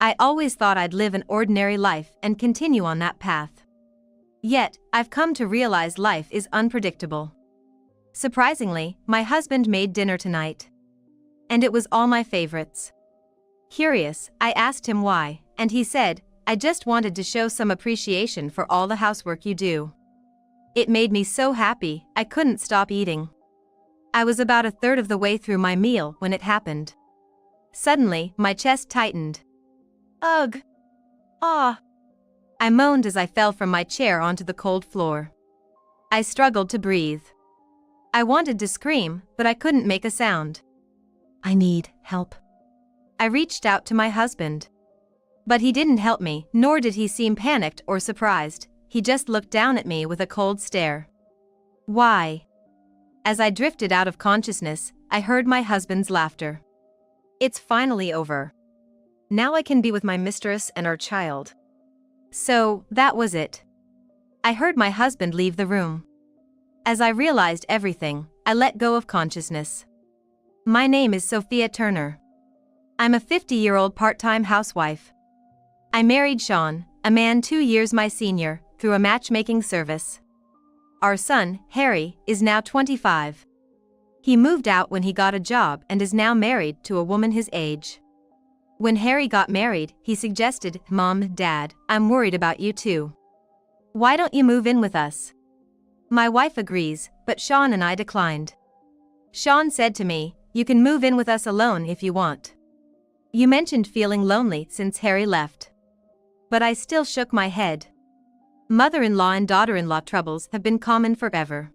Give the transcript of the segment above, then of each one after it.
I always thought I'd live an ordinary life and continue on that path. Yet, I've come to realize life is unpredictable. Surprisingly, my husband made dinner tonight. And it was all my favorites. Curious, I asked him why, and he said, "I just wanted to show some appreciation for all the housework you do." It made me so happy, I couldn't stop eating. I was about a third of the way through my meal when it happened. Suddenly, my chest tightened. Ugh! Ah! I moaned as I fell from my chair onto the cold floor. I struggled to breathe. I wanted to scream, but I couldn't make a sound. I need help. I reached out to my husband. But he didn't help me, nor did he seem panicked or surprised. He just looked down at me with a cold stare. Why? As I drifted out of consciousness, I heard my husband's laughter. It's finally over. Now I can be with my mistress and our child. So, that was it. I heard my husband leave the room. As I realized everything, I let go of consciousness. My name is Sophia Turner. I'm a 50-year-old part-time housewife. I married Sean, a man 2 years my senior, through a matchmaking service. Our son, Harry, is now 25. He moved out when he got a job and is now married to a woman his age. When Harry got married, he suggested, "Mom, Dad, I'm worried about you too. Why don't you move in with us?" My wife agrees, but Sean and I declined. Sean said to me, "You can move in with us alone if you want. You mentioned feeling lonely since Harry left." But I still shook my head. Mother-in-law and daughter-in-law troubles have been common forever.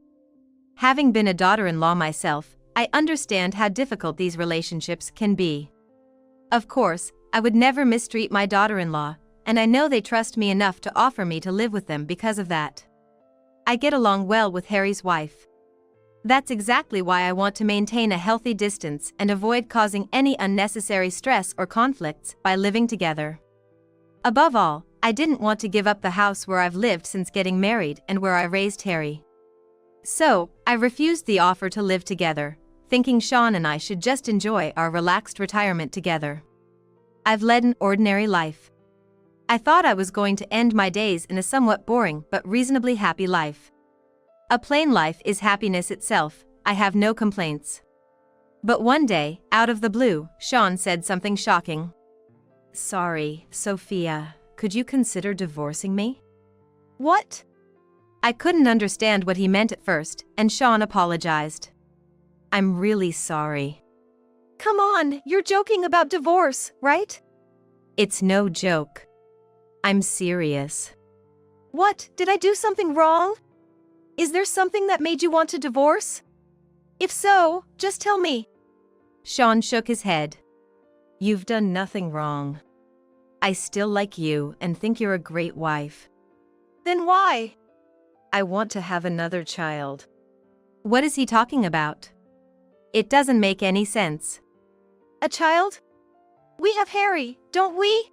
Having been a daughter-in-law myself, I understand how difficult these relationships can be. Of course, I would never mistreat my daughter-in-law, and I know they trust me enough to offer me to live with them because of that. I get along well with Harry's wife. That's exactly why I want to maintain a healthy distance and avoid causing any unnecessary stress or conflicts by living together. Above all, I didn't want to give up the house where I've lived since getting married and where I raised Harry. So, I refused the offer to live together, thinking Sean and I should just enjoy our relaxed retirement together. I've led an ordinary life. I thought I was going to end my days in a somewhat boring but reasonably happy life. A plain life is happiness itself, I have no complaints. But one day, out of the blue, Sean said something shocking. "Sorry, Sophia, could you consider divorcing me?" What? I couldn't understand what he meant at first, and Sean apologized. "I'm really sorry." Come on, you're joking about divorce, right? It's no joke. I'm serious. What, did I do something wrong? Is there something that made you want to divorce? If so, just tell me. Sean shook his head. You've done nothing wrong. I still like you and think you're a great wife. Then why? I want to have another child. What is he talking about? It doesn't make any sense. A child? We have Harry, don't we?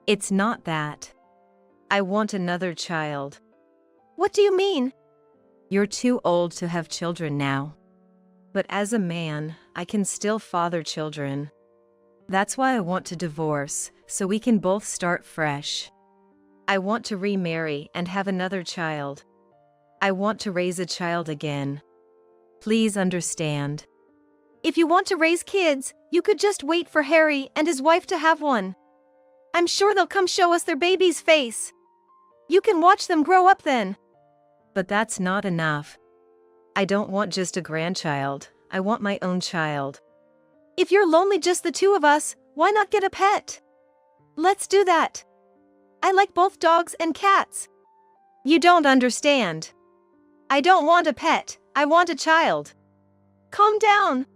It's not that. I want another child. What do you mean? You're too old to have children now. But as a man, I can still father children. That's why I want to divorce, so we can both start fresh. I want to remarry and have another child. I want to raise a child again. Please understand. If you want to raise kids, you could just wait for Harry and his wife to have one. I'm sure they'll come show us their baby's face. You can watch them grow up then. But that's not enough. I don't want just a grandchild, I want my own child. If you're lonely just the two of us, why not get a pet? Let's do that. I like both dogs and cats. You don't understand. I don't want a pet, I want a child. Calm down.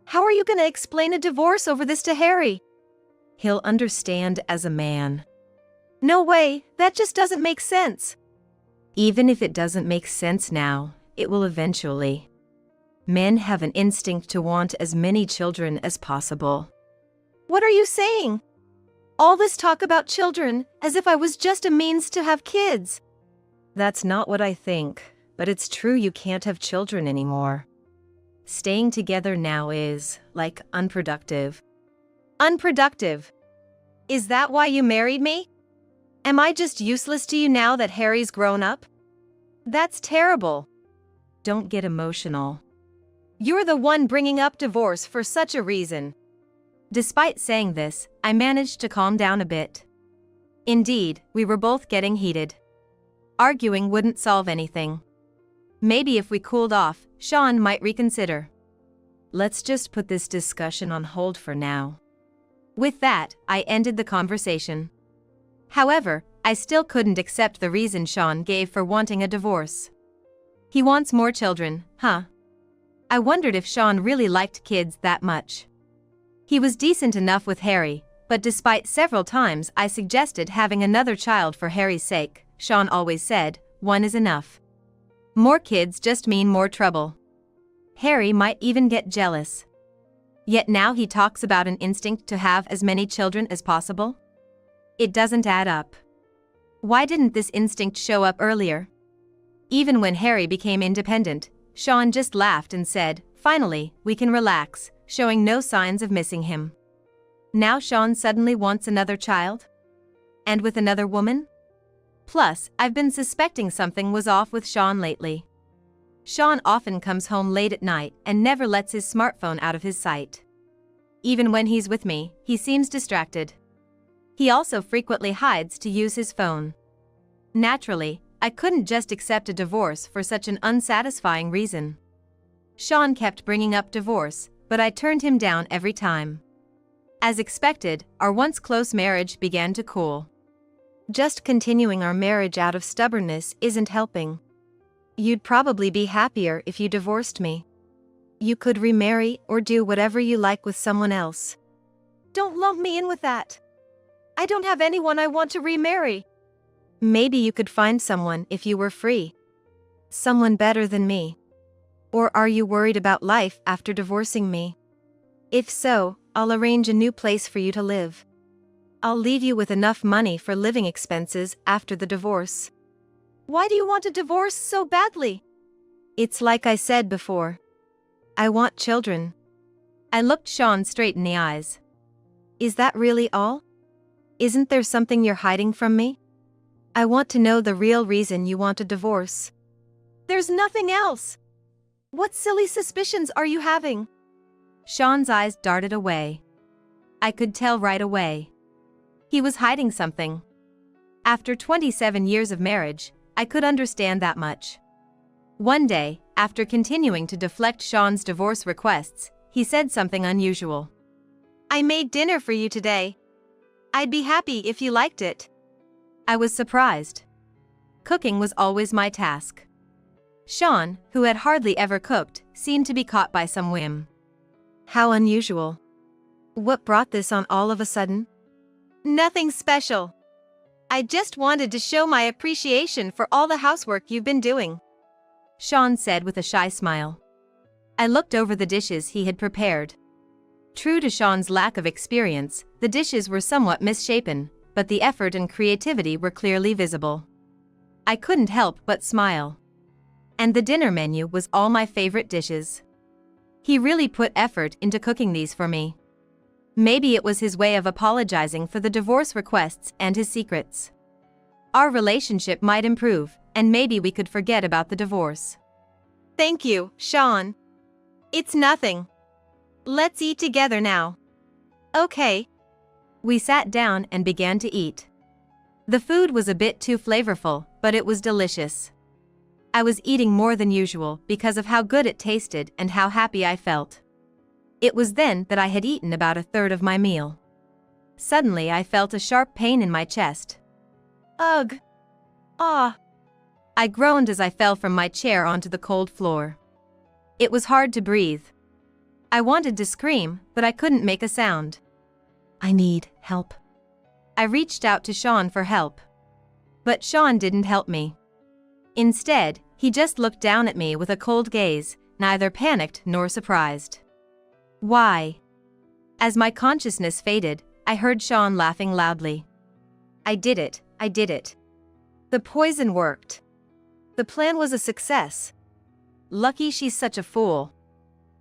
How are you going to explain a divorce over this to Harry? He'll understand as a man. No way, that just doesn't make sense. Even if it doesn't make sense now, it will eventually. Men have an instinct to want as many children as possible. What are you saying? All this talk about children, as if I was just a means to have kids. That's not what I think, but it's true you can't have children anymore. Staying together now is, like, unproductive. Unproductive? Is that why you married me? Am I just useless to you now that Harry's grown up? That's terrible. Don't get emotional. You're the one bringing up divorce for such a reason. Despite saying this, I managed to calm down a bit. Indeed, we were both getting heated. Arguing wouldn't solve anything. Maybe if we cooled off, Sean might reconsider. Let's just put this discussion on hold for now. With that, I ended the conversation. However, I still couldn't accept the reason Sean gave for wanting a divorce. He wants more children, huh? I wondered if Sean really liked kids that much. He was decent enough with Harry, but despite several times I suggested having another child for Harry's sake, Sean always said, one is enough. More kids just mean more trouble. Harry might even get jealous. Yet now he talks about an instinct to have as many children as possible? It doesn't add up. Why didn't this instinct show up earlier? Even when Harry became independent, Sean just laughed and said, "Finally, we can relax," showing no signs of missing him. Now Sean suddenly wants another child? And with another woman? Plus, I've been suspecting something was off with Sean lately. Sean often comes home late at night and never lets his smartphone out of his sight. Even when he's with me, he seems distracted. He also frequently hides to use his phone. Naturally, I couldn't just accept a divorce for such an unsatisfying reason. Sean kept bringing up divorce, but I turned him down every time. As expected, our once close marriage began to cool. Just continuing our marriage out of stubbornness isn't helping. You'd probably be happier if you divorced me. You could remarry or do whatever you like with someone else. Don't lump me in with that. I don't have anyone I want to remarry. Maybe you could find someone if you were free. Someone better than me. Or are you worried about life after divorcing me? If so, I'll arrange a new place for you to live. I'll leave you with enough money for living expenses after the divorce. Why do you want a divorce so badly? It's like I said before. I want children. I looked Sean straight in the eyes. Is that really all? Isn't there something you're hiding from me? I want to know the real reason you want a divorce. There's nothing else. What silly suspicions are you having? Sean's eyes darted away. I could tell right away. He was hiding something. After 27 years of marriage, I could understand that much. One day, after continuing to deflect Sean's divorce requests, he said something unusual. I made dinner for you today. I'd be happy if you liked it. I was surprised. Cooking was always my task. Sean, who had hardly ever cooked, seemed to be caught by some whim. How unusual. What brought this on all of a sudden? Nothing special. I just wanted to show my appreciation for all the housework you've been doing, Sean said with a shy smile. I looked over the dishes he had prepared. True to Sean's lack of experience, the dishes were somewhat misshapen, but the effort and creativity were clearly visible. I couldn't help but smile. And the dinner menu was all my favorite dishes. He really put effort into cooking these for me. Maybe it was his way of apologizing for the divorce requests and his secrets. Our relationship might improve, and maybe we could forget about the divorce. Thank you, Sean. It's nothing. Let's eat together now. Okay. We sat down and began to eat. The food was a bit too flavorful, but it was delicious. I was eating more than usual because of how good it tasted and how happy I felt. It was then that I had eaten about a third of my meal. Suddenly I felt a sharp pain in my chest. Ugh! Ah! I groaned as I fell from my chair onto the cold floor. It was hard to breathe. I wanted to scream, but I couldn't make a sound. I need help. I reached out to Sean for help. But Sean didn't help me. Instead, he just looked down at me with a cold gaze, neither panicked nor surprised. Why? As my consciousness faded, I heard Sean laughing loudly. I did it. The poison worked. The plan was a success. Lucky she's such a fool.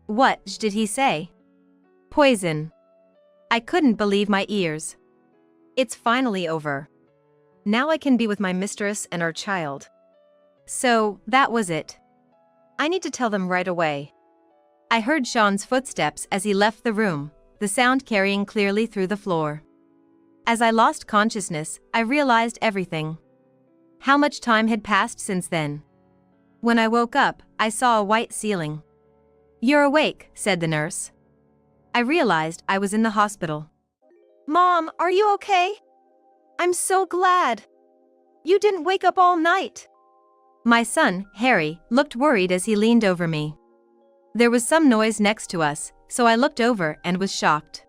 What did he say? Poison. I couldn't believe my ears. It's finally over. Now I can be with my mistress and our child. So, that was it. I need to tell them right away. I heard Sean's footsteps as he left the room, the sound carrying clearly through the floor. As I lost consciousness, I realized everything. How much time had passed since then? When I woke up, I saw a white ceiling. "You're awake," said the nurse. I realized I was in the hospital. "Mom, are you okay? I'm so glad. You didn't wake up all night." My son, Harry, looked worried as he leaned over me. There was some noise next to us, so I looked over and was shocked.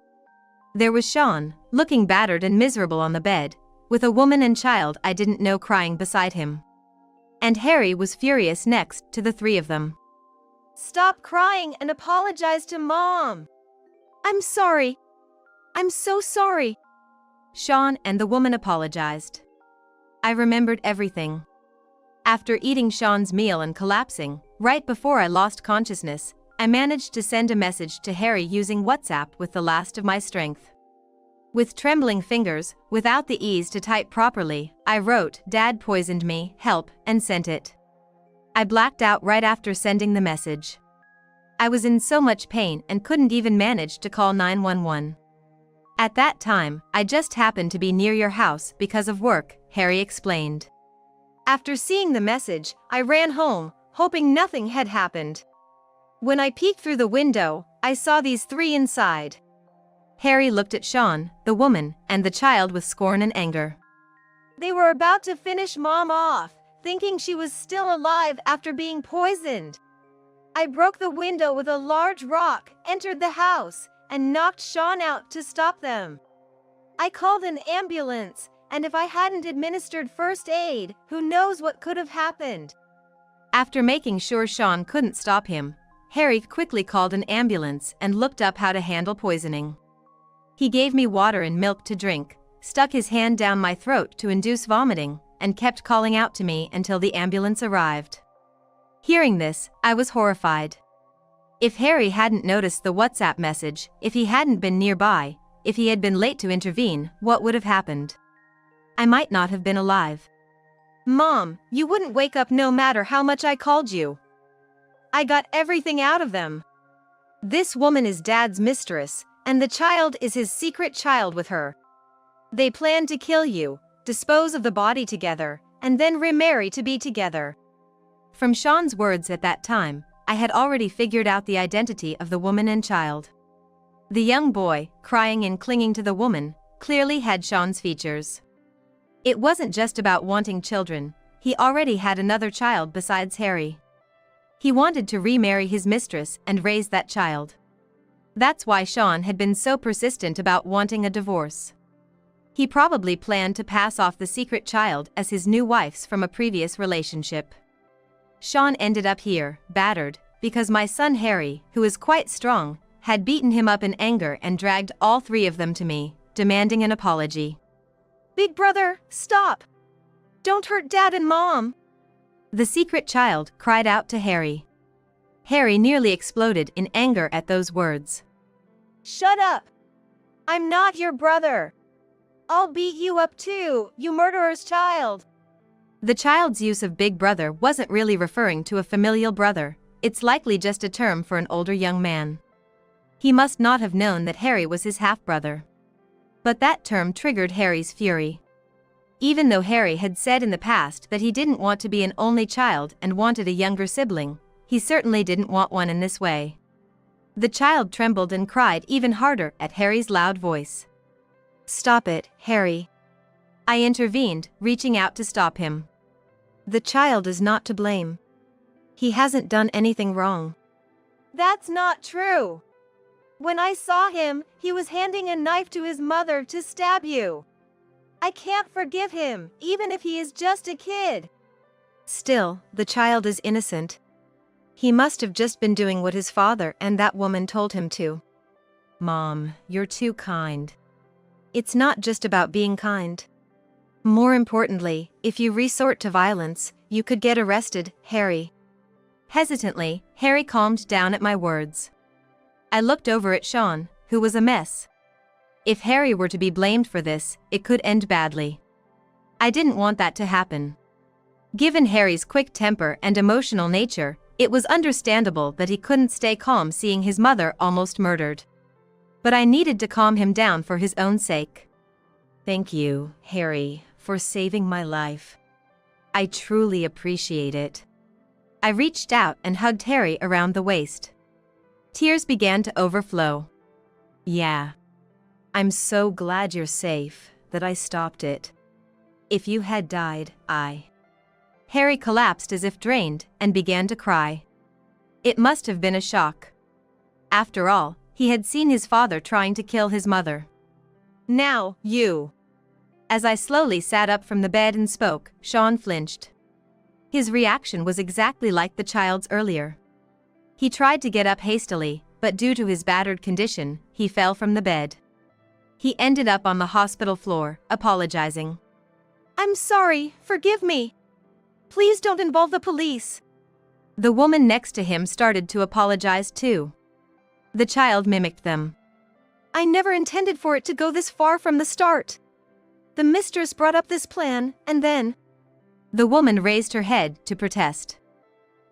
There was Sean, looking battered and miserable on the bed, with a woman and child I didn't know crying beside him. And Harry was furious next to the three of them. "Stop crying and apologize to Mom." "I'm sorry. I'm so sorry." Sean and the woman apologized. I remembered everything. After eating Sean's meal and collapsing, right before I lost consciousness, I managed to send a message to Harry using WhatsApp with the last of my strength. With trembling fingers, without the ease to type properly, I wrote, "Dad poisoned me, help," and sent it. I blacked out right after sending the message. I was in so much pain and couldn't even manage to call 911. "At that time, I just happened to be near your house because of work," Harry explained. After seeing the message, I ran home, hoping nothing had happened. When I peeked through the window, I saw these three inside. Harry looked at Sean, the woman, and the child with scorn and anger. They were about to finish Mom off, thinking she was still alive after being poisoned. I broke the window with a large rock, entered the house, and knocked Sean out to stop them. I called an ambulance, and if I hadn't administered first aid, who knows what could have happened. After making sure Sean couldn't stop him, Harry quickly called an ambulance and looked up how to handle poisoning. He gave me water and milk to drink, stuck his hand down my throat to induce vomiting, and kept calling out to me until the ambulance arrived. Hearing this, I was horrified. If Harry hadn't noticed the WhatsApp message, if he hadn't been nearby, if he had been late to intervene, what would have happened? I might not have been alive. "Mom, you wouldn't wake up no matter how much I called you. I got everything out of them. This woman is Dad's mistress, and the child is his secret child with her. They planned to kill you, dispose of the body together, and then remarry to be together." From Sean's words at that time, I had already figured out the identity of the woman and child. The young boy, crying and clinging to the woman, clearly had Sean's features. It wasn't just about wanting children, he already had another child besides Harry. He wanted to remarry his mistress and raise that child. That's why Sean had been so persistent about wanting a divorce. He probably planned to pass off the secret child as his new wife's from a previous relationship. Sean ended up here, battered, because my son Harry, who is quite strong, had beaten him up in anger and dragged all three of them to me, demanding an apology. "Big brother, stop! Don't hurt Dad and Mom!" The secret child cried out to Harry. Harry nearly exploded in anger at those words. "Shut up! I'm not your brother! I'll beat you up too, you murderer's child!" The child's use of big brother wasn't really referring to a familial brother, it's likely just a term for an older young man. He must not have known that Harry was his half-brother. But that term triggered Harry's fury. Even though Harry had said in the past that he didn't want to be an only child and wanted a younger sibling, he certainly didn't want one in this way. The child trembled and cried even harder at Harry's loud voice. "Stop it, Harry." I intervened, reaching out to stop him. "The child is not to blame. He hasn't done anything wrong." "That's not true. When I saw him, he was handing a knife to his mother to stab you. I can't forgive him, even if he is just a kid." "Still, the child is innocent. He must have just been doing what his father and that woman told him to." "Mom, you're too kind." "It's not just about being kind. More importantly, if you resort to violence, you could get arrested, Harry." Hesitantly, Harry calmed down at my words. I looked over at Sean, who was a mess. If Harry were to be blamed for this, it could end badly. I didn't want that to happen. Given Harry's quick temper and emotional nature, it was understandable that he couldn't stay calm seeing his mother almost murdered. But I needed to calm him down for his own sake. Thank you, Harry, for saving my life. I truly appreciate it. I reached out and hugged Harry around the waist. Tears began to overflow. Yeah. I'm so glad you're safe, that I stopped it. If you had died, Harry collapsed as if drained and began to cry. It must have been a shock. After all, he had seen his father trying to kill his mother. Now, you. As I slowly sat up from the bed and spoke, Sean flinched. His reaction was exactly like the child's earlier. He tried to get up hastily, but due to his battered condition, he fell from the bed. He ended up on the hospital floor, apologizing. I'm sorry, forgive me. Please don't involve the police. The woman next to him started to apologize too. The child mimicked them. I never intended for it to go this far from the start. The mistress brought up this plan, and then... The woman raised her head to protest.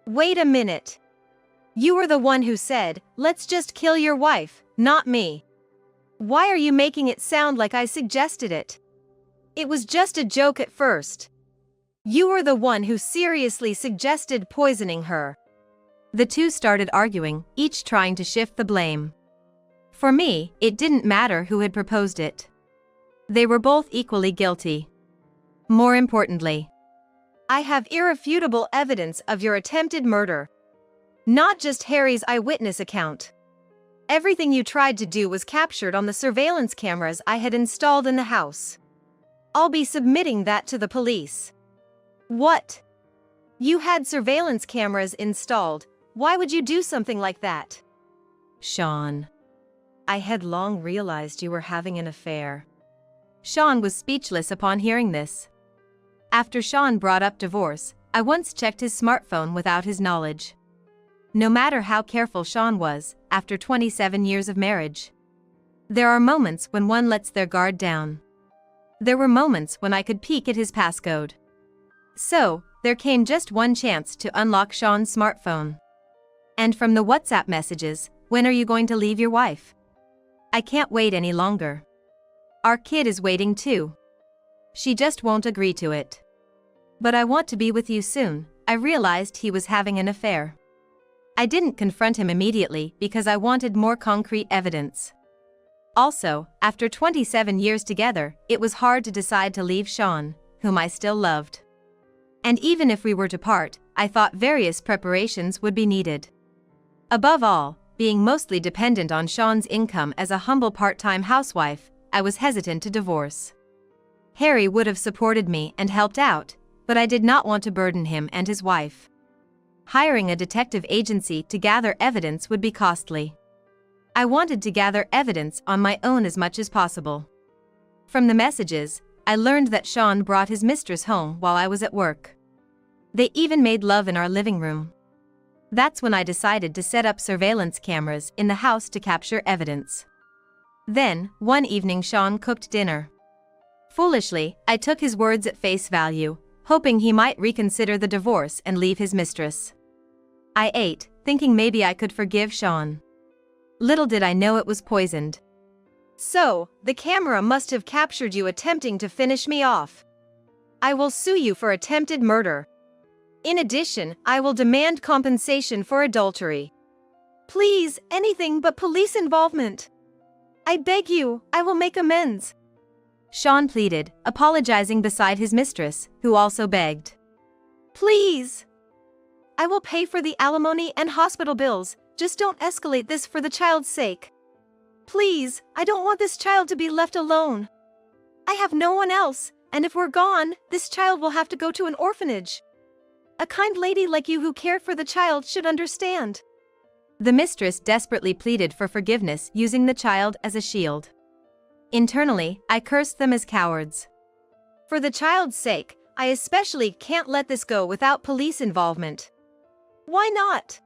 Wait a minute. You were the one who said, let's just kill your wife, not me. Why are you making it sound like I suggested it? It was just a joke at first. You were the one who seriously suggested poisoning her. The two started arguing, each trying to shift the blame. For me, it didn't matter who had proposed it. They were both equally guilty. More importantly, I have irrefutable evidence of your attempted murder. Not just Harry's eyewitness account. Everything you tried to do was captured on the surveillance cameras I had installed in the house. I'll be submitting that to the police. What? You had surveillance cameras installed, why would you do something like that? Sean. I had long realized you were having an affair. Sean was speechless upon hearing this. After Sean brought up divorce, I once checked his smartphone without his knowledge. No matter how careful Sean was, after 27 years of marriage, there are moments when one lets their guard down. There were moments when I could peek at his passcode. So, there came just one chance to unlock Sean's smartphone. And from the WhatsApp messages, when are you going to leave your wife? I can't wait any longer. Our kid is waiting too. She just won't agree to it. But I want to be with you soon. I realized he was having an affair. I didn't confront him immediately because I wanted more concrete evidence. Also, after 27 years together, it was hard to decide to leave Sean, whom I still loved. And even if we were to part, I thought various preparations would be needed. Above all, being mostly dependent on Sean's income as a humble part-time housewife, I was hesitant to divorce. Harry would have supported me and helped out, but I did not want to burden him and his wife. Hiring a detective agency to gather evidence would be costly. I wanted to gather evidence on my own as much as possible. From the messages, I learned that Sean brought his mistress home while I was at work. They even made love in our living room. That's when I decided to set up surveillance cameras in the house to capture evidence. Then, one evening Sean cooked dinner. Foolishly, I took his words at face value, hoping he might reconsider the divorce and leave his mistress. I ate, thinking maybe I could forgive Sean. Little did I know it was poisoned. So, the camera must have captured you attempting to finish me off. I will sue you for attempted murder. In addition, I will demand compensation for adultery. Please, anything but police involvement. I beg you, I will make amends. Sean pleaded, apologizing beside his mistress, who also begged. Please. I will pay for the alimony and hospital bills, just don't escalate this for the child's sake. Please, I don't want this child to be left alone. I have no one else, and if we're gone, this child will have to go to an orphanage. A kind lady like you who cared for the child should understand. The mistress desperately pleaded for forgiveness using the child as a shield. Internally, I cursed them as cowards. For the child's sake, I especially can't let this go without police involvement. Why not?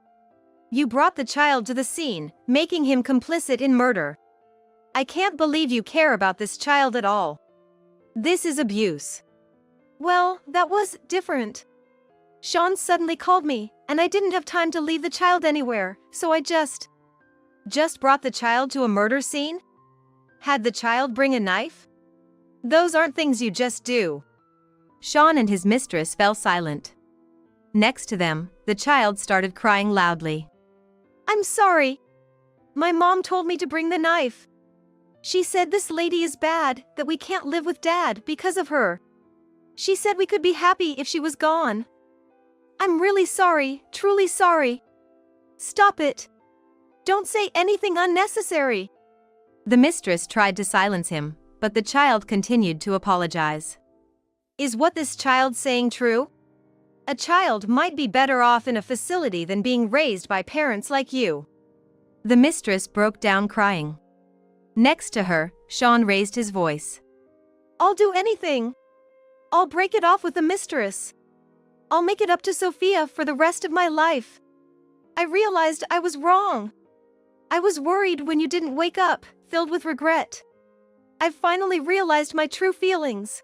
You brought the child to the scene, making him complicit in murder. I can't believe you care about this child at all. This is abuse. Well, that was different. Sean suddenly called me, and I didn't have time to leave the child anywhere, so I just brought the child to a murder scene? Had the child bring a knife? Those aren't things you just do. Sean and his mistress fell silent. Next to them, the child started crying loudly. I'm sorry. My mom told me to bring the knife. She said this lady is bad, that we can't live with Dad because of her. She said we could be happy if she was gone. I'm really sorry, truly sorry. Stop it. Don't say anything unnecessary. The mistress tried to silence him, but the child continued to apologize. Is what this child saying true? A child might be better off in a facility than being raised by parents like you. The mistress broke down crying. Next to her, Sean raised his voice. I'll do anything. I'll break it off with the mistress. I'll make it up to Sophia for the rest of my life. I realized I was wrong. I was worried when you didn't wake up, filled with regret. I've finally realized my true feelings.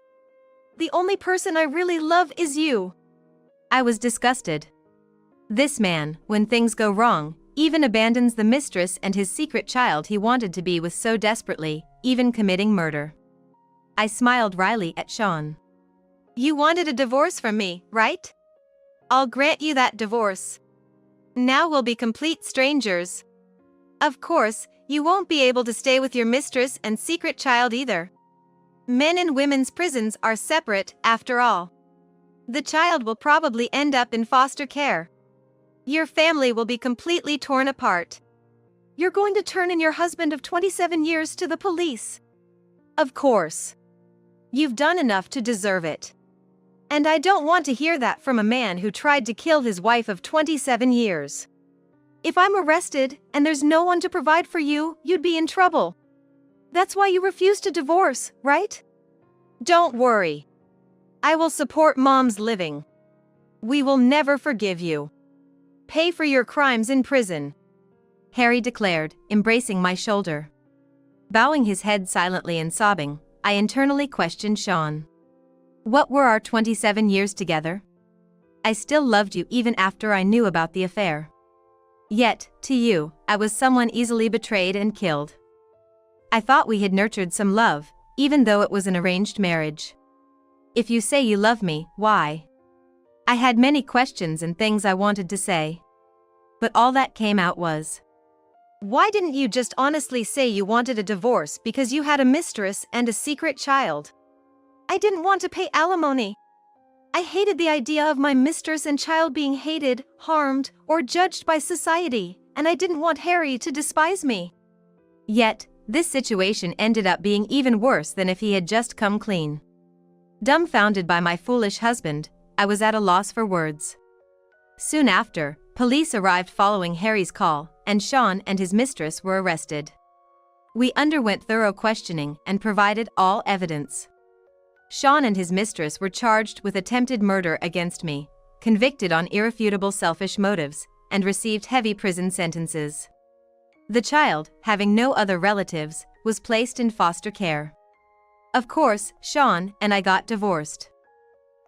The only person I really love is you. I was disgusted. This man, when things go wrong, even abandons the mistress and his secret child he wanted to be with so desperately, even committing murder. I smiled wryly at Sean. You wanted a divorce from me, right? I'll grant you that divorce. Now we'll be complete strangers. Of course, you won't be able to stay with your mistress and secret child either. Men and women's prisons are separate, after all. The child will probably end up in foster care. Your family will be completely torn apart. You're going to turn in your husband of 27 years to the police. Of course. You've done enough to deserve it. And I don't want to hear that from a man who tried to kill his wife of 27 years. If I'm arrested and there's no one to provide for you, you'd be in trouble. That's why you refuse to divorce, right? Don't worry. I will support Mom's living. We will never forgive you. Pay for your crimes in prison, Harry declared, embracing my shoulder. Bowing his head silently and sobbing, I internally questioned Sean. What were our 27 years together? I still loved you even after I knew about the affair. Yet, to you, I was someone easily betrayed and killed. I thought we had nurtured some love, even though it was an arranged marriage. If you say you love me, why? I had many questions and things I wanted to say. But all that came out was, why didn't you just honestly say you wanted a divorce because you had a mistress and a secret child? I didn't want to pay alimony. I hated the idea of my mistress and child being hated, harmed, or judged by society, and I didn't want Harry to despise me. Yet, this situation ended up being even worse than if he had just come clean. Dumbfounded by my foolish husband, I was at a loss for words. Soon after, police arrived following Harry's call, and Sean and his mistress were arrested. We underwent thorough questioning and provided all evidence. Sean and his mistress were charged with attempted murder against me, convicted on irrefutable selfish motives, and received heavy prison sentences. The child, having no other relatives, was placed in foster care. Of course, Sean and I got divorced.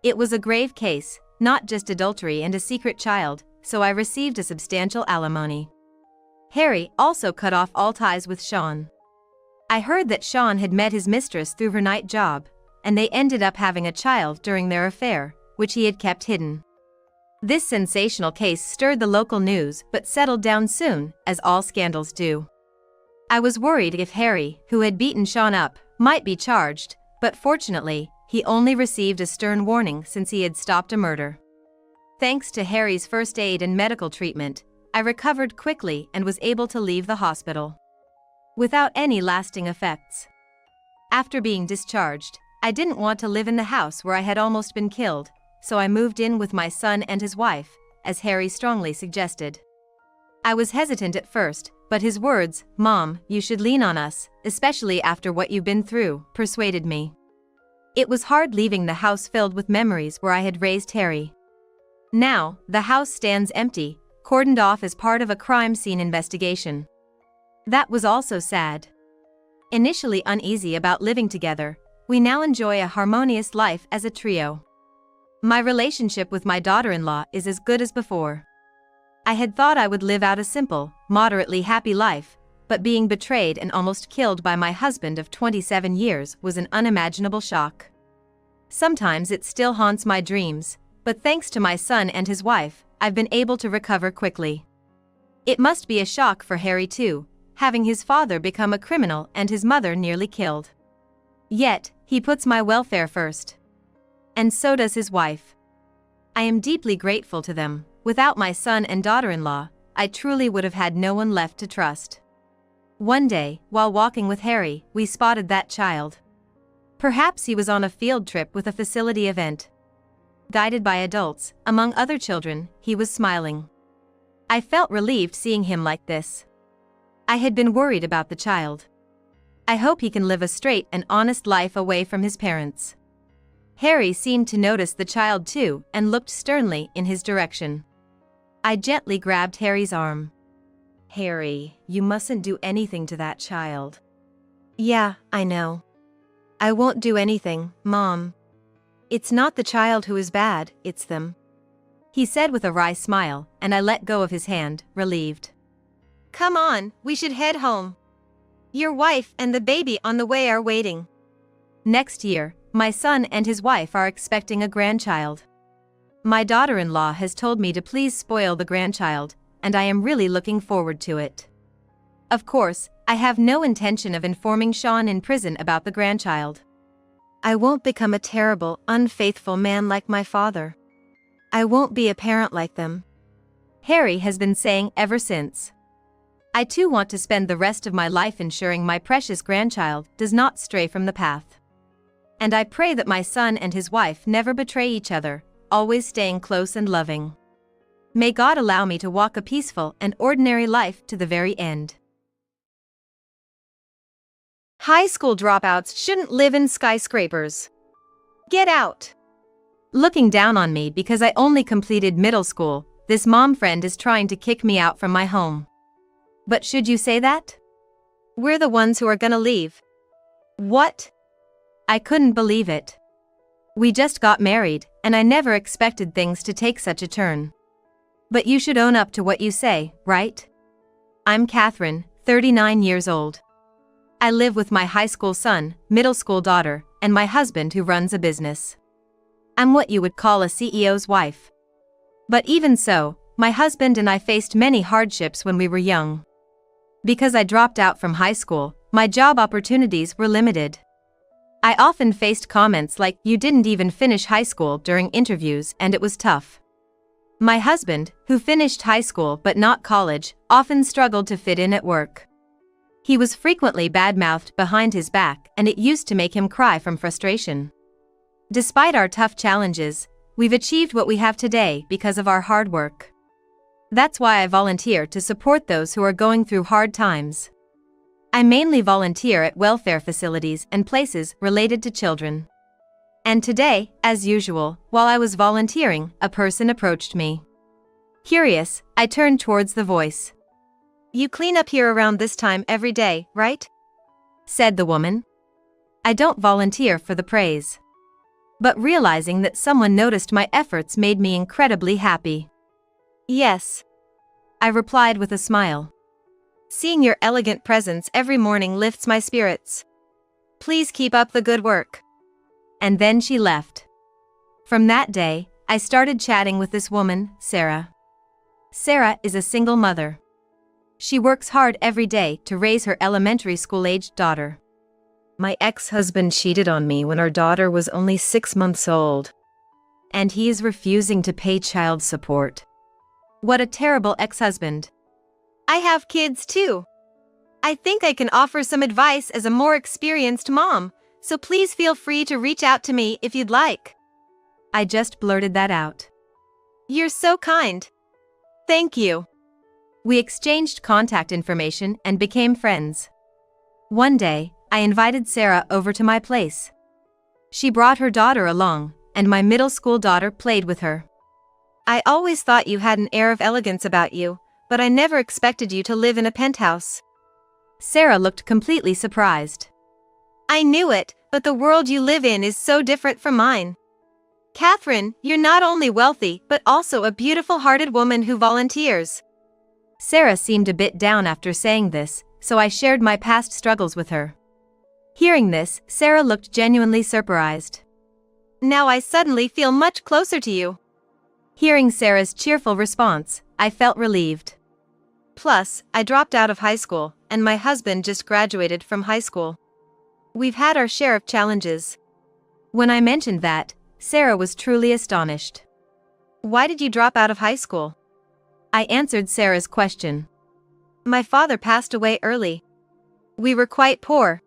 It was a grave case, not just adultery and a secret child, so I received a substantial alimony. Harry also cut off all ties with Sean. I heard that Sean had met his mistress through her night job, and they ended up having a child during their affair, which he had kept hidden. This sensational case stirred the local news but settled down soon, as all scandals do. I was worried if Harry, who had beaten Sean up, might be charged, but fortunately, he only received a stern warning since he had stopped a murder. Thanks to Harry's first aid and medical treatment, I recovered quickly and was able to leave the hospital without any lasting effects. After being discharged, I didn't want to live in the house where I had almost been killed, so I moved in with my son and his wife, as Harry strongly suggested. I was hesitant at first, but his words, "Mom, you should lean on us, especially after what you've been through," persuaded me. It was hard leaving the house filled with memories where I had raised Harry. Now, the house stands empty, cordoned off as part of a crime scene investigation. That was also sad. Initially uneasy about living together, we now enjoy a harmonious life as a trio. My relationship with my daughter-in-law is as good as before. I had thought I would live out a simple, moderately happy life, but being betrayed and almost killed by my husband of 27 years was an unimaginable shock. Sometimes it still haunts my dreams, but thanks to my son and his wife, I've been able to recover quickly. It must be a shock for Harry too, having his father become a criminal and his mother nearly killed. Yet, he puts my welfare first. And so does his wife. I am deeply grateful to them. Without my son and daughter-in-law, I truly would have had no one left to trust. One day, while walking with Harry, we spotted that child. Perhaps he was on a field trip with a facility event. Guided by adults, among other children, he was smiling. I felt relieved seeing him like this. I had been worried about the child. I hope he can live a straight and honest life away from his parents. Harry seemed to notice the child too and looked sternly in his direction. I gently grabbed Harry's arm. "Harry, you mustn't do anything to that child." "Yeah, I know. I won't do anything, Mom. It's not the child who is bad, it's them," he said with a wry smile, and I let go of his hand, relieved. "Come on, we should head home. Your wife and the baby on the way are waiting." Next year, my son and his wife are expecting a grandchild. My daughter-in-law has told me to please spoil the grandchild, and I am really looking forward to it. Of course, I have no intention of informing Sean in prison about the grandchild. I won't become a terrible, unfaithful man like my father. I won't be a parent like them, Harry has been saying ever since. I too want to spend the rest of my life ensuring my precious grandchild does not stray from the path. And I pray that my son and his wife never betray each other, always staying close and loving. May God allow me to walk a peaceful and ordinary life to the very end. High school dropouts shouldn't live in skyscrapers. Get out. Looking down on me because I only completed middle school, this mom friend is trying to kick me out from my home. But should you say that? We're the ones who are gonna leave. What? I couldn't believe it. We just got married, and I never expected things to take such a turn. But you should own up to what you say, right? I'm Catherine, 39 years old. I live with my high school son, middle school daughter, and my husband who runs a business. I'm what you would call a CEO's wife. But even so, my husband and I faced many hardships when we were young. Because I dropped out from high school, my job opportunities were limited. I often faced comments like, "You didn't even finish high school" during interviews, and it was tough. My husband, who finished high school but not college, often struggled to fit in at work. He was frequently bad-mouthed behind his back, and it used to make him cry from frustration. Despite our tough challenges, we've achieved what we have today because of our hard work. That's why I volunteer to support those who are going through hard times. I mainly volunteer at welfare facilities and places related to children. And today, as usual, while I was volunteering, a person approached me. Curious, I turned towards the voice. "You clean up here around this time every day, right?" said the woman. I don't volunteer for the praise. But realizing that someone noticed my efforts made me incredibly happy. "Yes," I replied with a smile. "Seeing your elegant presence every morning lifts my spirits. Please keep up the good work." And then she left. From that day, I started chatting with this woman, Sarah. Sarah is a single mother. She works hard every day to raise her elementary school-aged daughter. My ex-husband cheated on me when our daughter was only 6 months old. And he is refusing to pay child support. What a terrible ex-husband. I have kids too. I think I can offer some advice as a more experienced mom, so please feel free to reach out to me if you'd like. I just blurted that out. You're so kind. Thank you. We exchanged contact information and became friends. One day, I invited Sarah over to my place. She brought her daughter along, and my middle school daughter played with her. I always thought you had an air of elegance about you, but I never expected you to live in a penthouse. Sarah looked completely surprised. I knew it, but the world you live in is so different from mine. Catherine, you're not only wealthy but also a beautiful-hearted woman who volunteers. Sarah seemed a bit down after saying this, so I shared my past struggles with her. Hearing this, Sarah looked genuinely surprised. Now I suddenly feel much closer to you. Hearing Sarah's cheerful response, I felt relieved. Plus, I dropped out of high school, and my husband just graduated from high school. We've had our share of challenges. When I mentioned that, Sarah was truly astonished. Why did you drop out of high school? I answered Sarah's question. My father passed away early. We were quite poor.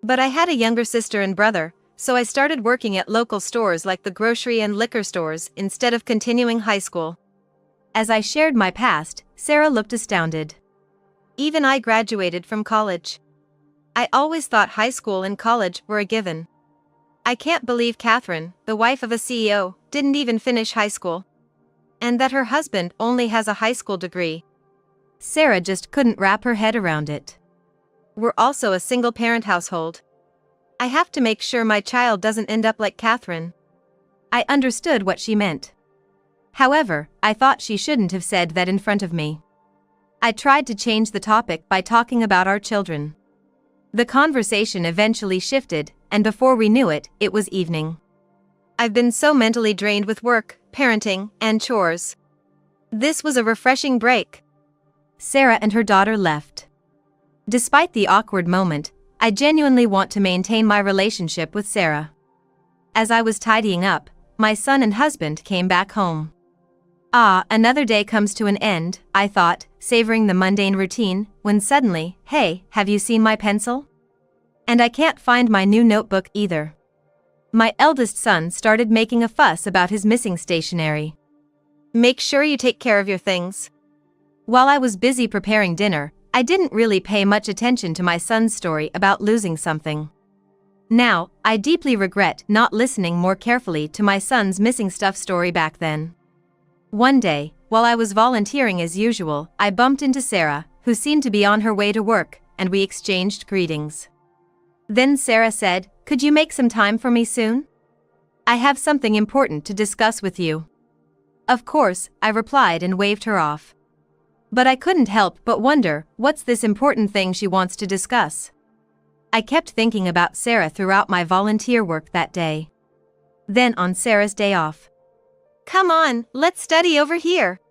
But I had a younger sister and brother, so I started working at local stores like the grocery and liquor stores instead of continuing high school. As I shared my past, Sarah looked astounded. Even I graduated from college. I always thought high school and college were a given. I can't believe Catherine, the wife of a CEO, didn't even finish high school. And that her husband only has a high school degree. Sarah just couldn't wrap her head around it. We're also a single-parent household. I have to make sure my child doesn't end up like Catherine. I understood what she meant. However, I thought she shouldn't have said that in front of me. I tried to change the topic by talking about our children. The conversation eventually shifted, and before we knew it, it was evening. I've been so mentally drained with work, parenting, and chores. This was a refreshing break. Sarah and her daughter left. Despite the awkward moment, I genuinely want to maintain my relationship with Sarah. As I was tidying up, my son and husband came back home. Ah, another day comes to an end, I thought, savoring the mundane routine, when suddenly, hey, have you seen my pencil? And I can't find my new notebook either. My eldest son started making a fuss about his missing stationery. Make sure you take care of your things. While I was busy preparing dinner, I didn't really pay much attention to my son's story about losing something. Now, I deeply regret not listening more carefully to my son's missing stuff story back then. One day, while I was volunteering as usual, I bumped into Sarah, who seemed to be on her way to work, and we exchanged greetings. Then Sarah said, "Could you make some time for me soon? I have something important to discuss with you." Of course, I replied and waved her off. But I couldn't help but wonder, what's this important thing she wants to discuss? I kept thinking about Sarah throughout my volunteer work that day. Then on Sarah's day off. Come on, let's study over here.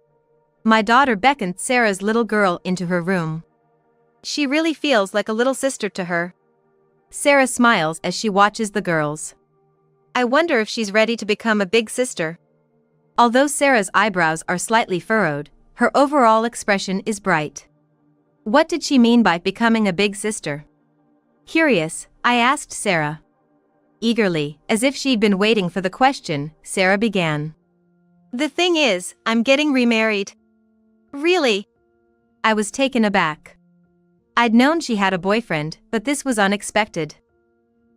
My daughter beckoned Sarah's little girl into her room. She really feels like a little sister to her. Sarah smiles as she watches the girls. I wonder if she's ready to become a big sister. Although Sarah's eyebrows are slightly furrowed, her overall expression is bright. What did she mean by becoming a big sister? Curious, I asked Sarah. Eagerly, as if she'd been waiting for the question, Sarah began. The thing is, I'm getting remarried. Really? I was taken aback. I'd known she had a boyfriend, but this was unexpected.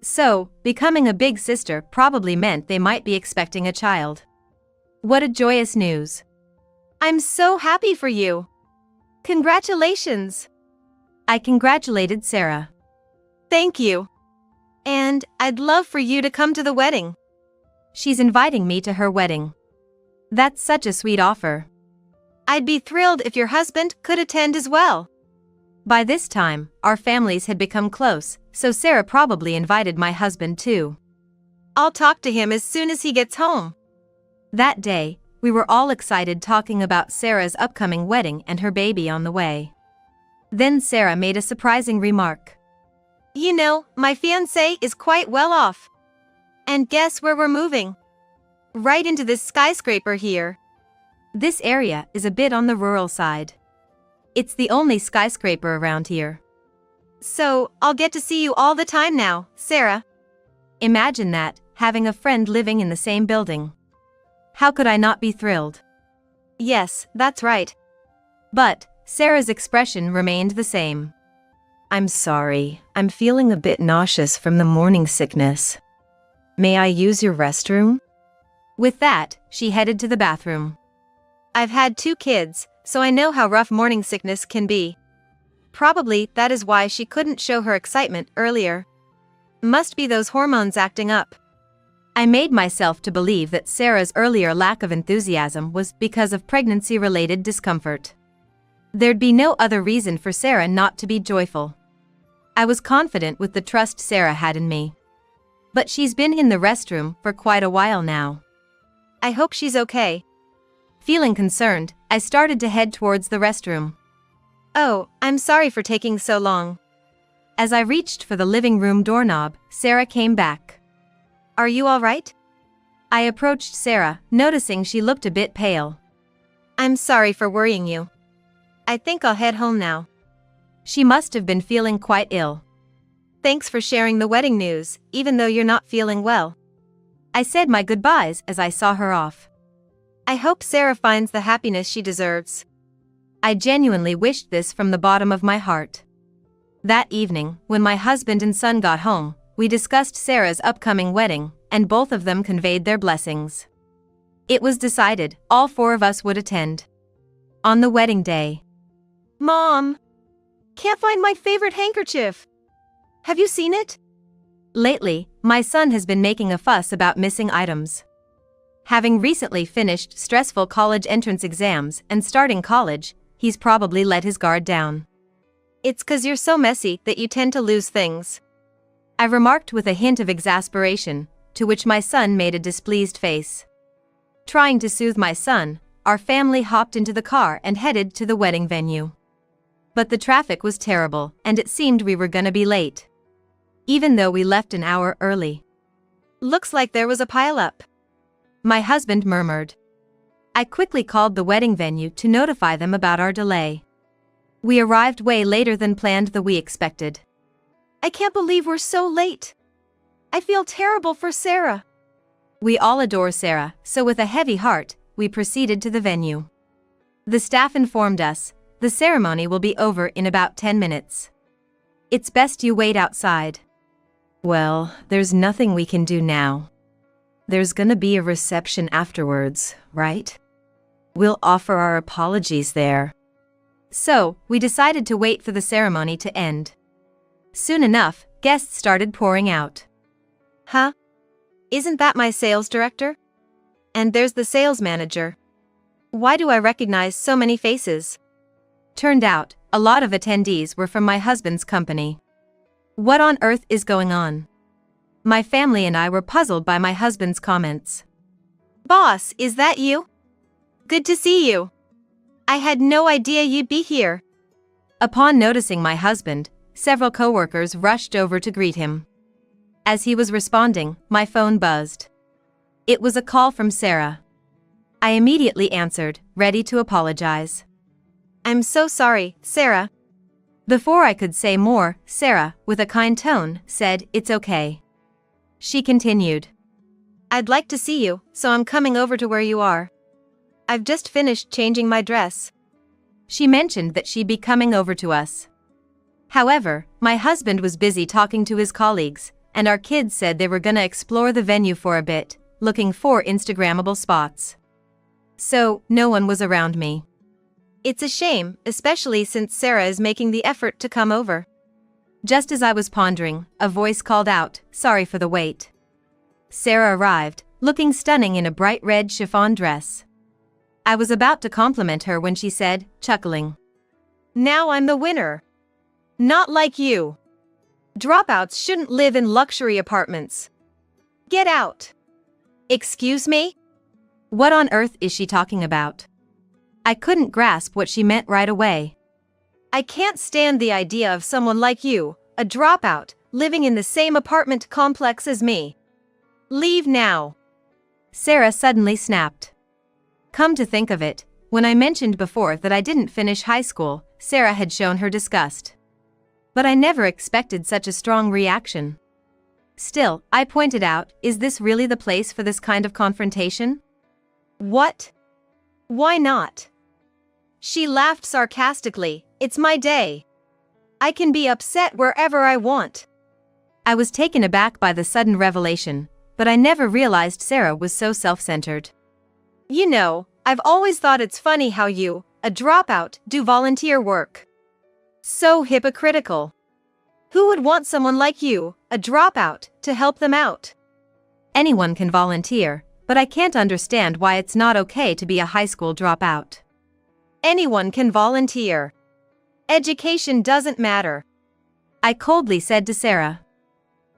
So, becoming a big sister probably meant they might be expecting a child. What a joyous news. I'm so happy for you. Congratulations. I congratulated Sarah. Thank you. And I'd love for you to come to the wedding. She's inviting me to her wedding. That's such a sweet offer. I'd be thrilled if your husband could attend as well. By this time, our families had become close, so Sarah probably invited my husband too. I'll talk to him as soon as he gets home. That day, we were all excited talking about Sarah's upcoming wedding and her baby on the way. Then Sarah made a surprising remark. You know, my fiancé is quite well off. And guess where we're moving? Right into this skyscraper here. This area is a bit on the rural side. It's the only skyscraper around here. So, I'll get to see you all the time now, Sarah. Imagine that, having a friend living in the same building. How could I not be thrilled? Yes, that's right. But, Sarah's expression remained the same. I'm sorry, I'm feeling a bit nauseous from the morning sickness. May I use your restroom? With that, she headed to the bathroom. I've had 2 kids, so I know how rough morning sickness can be. Probably that is why she couldn't show her excitement earlier. Must be those hormones acting up. I made myself to believe that Sarah's earlier lack of enthusiasm was because of pregnancy-related discomfort. There'd be no other reason for Sarah not to be joyful. I was confident with the trust Sarah had in me. But she's been in the restroom for quite a while now. I hope she's okay. Feeling concerned, I started to head towards the restroom. Oh, I'm sorry for taking so long. As I reached for the living room doorknob, Sarah came back. Are you all right? I approached Sarah, noticing she looked a bit pale. I'm sorry for worrying you. I think I'll head home now. She must have been feeling quite ill. Thanks for sharing the wedding news, even though you're not feeling well. I said my goodbyes as I saw her off. I hope Sarah finds the happiness she deserves. I genuinely wished this from the bottom of my heart. That evening, when my husband and son got home, we discussed Sarah's upcoming wedding, and both of them conveyed their blessings. It was decided all four of us would attend. On the wedding day. Mom! Can't find my favorite handkerchief. Have you seen it? Lately, my son has been making a fuss about missing items. Having recently finished stressful college entrance exams and starting college, he's probably let his guard down. It's 'cause you're so messy that you tend to lose things. I remarked with a hint of exasperation, to which my son made a displeased face. Trying to soothe my son, our family hopped into the car and headed to the wedding venue. But the traffic was terrible, and it seemed we were gonna be late. Even though we left an hour early. Looks like there was a pileup. My husband murmured. I quickly called the wedding venue to notify them about our delay. We arrived way later than planned than we expected. I can't believe we're so late. I feel terrible for Sarah. We all adore Sarah, so with a heavy heart, we proceeded to the venue. The staff informed us, the ceremony will be over in about 10 minutes. It's best you wait outside. Well, there's nothing we can do now. There's gonna be a reception afterwards, right? We'll offer our apologies there. So, we decided to wait for the ceremony to end. Soon enough, guests started pouring out. Huh? Isn't that my sales director? And there's the sales manager. Why do I recognize so many faces? Turned out, a lot of attendees were from my husband's company. What on earth is going on? My family and I were puzzled by my husband's comments. Boss, is that you? Good to see you. I had no idea you'd be here. Upon noticing my husband, several coworkers rushed over to greet him. As he was responding, my phone buzzed. It was a call from Sarah. I immediately answered, ready to apologize. I'm so sorry, Sarah. Before I could say more, Sarah, with a kind tone, said, "It's okay." She continued. I'd like to see you, so I'm coming over to where you are. I've just finished changing my dress. She mentioned that she'd be coming over to us. However, my husband was busy talking to his colleagues, and our kids said they were gonna explore the venue for a bit, looking for Instagrammable spots. So, no one was around me. It's a shame, especially since Sarah is making the effort to come over. Just as I was pondering, a voice called out, "Sorry for the wait." Sarah arrived, looking stunning in a bright red chiffon dress. I was about to compliment her when she said, chuckling, "Now I'm the winner. Not like you. Dropouts shouldn't live in luxury apartments. Get out." Excuse me? What on earth is she talking about? I couldn't grasp what she meant right away. I can't stand the idea of someone like you, a dropout, living in the same apartment complex as me. Leave now. Sarah suddenly snapped. Come to think of it, when I mentioned before that I didn't finish high school, Sarah had shown her disgust. But I never expected such a strong reaction. Still, I pointed out, is this really the place for this kind of confrontation? What? Why not? She laughed sarcastically. It's my day. I can be upset wherever I want. I was taken aback by the sudden revelation, but I never realized Sarah was so self-centered. You know, I've always thought it's funny how you, a dropout, do volunteer work. So hypocritical. Who would want someone like you, a dropout, to help them out? Anyone can volunteer, but I can't understand why it's not okay to be a high school dropout. Anyone can volunteer. Education doesn't matter. I coldly said to Sarah.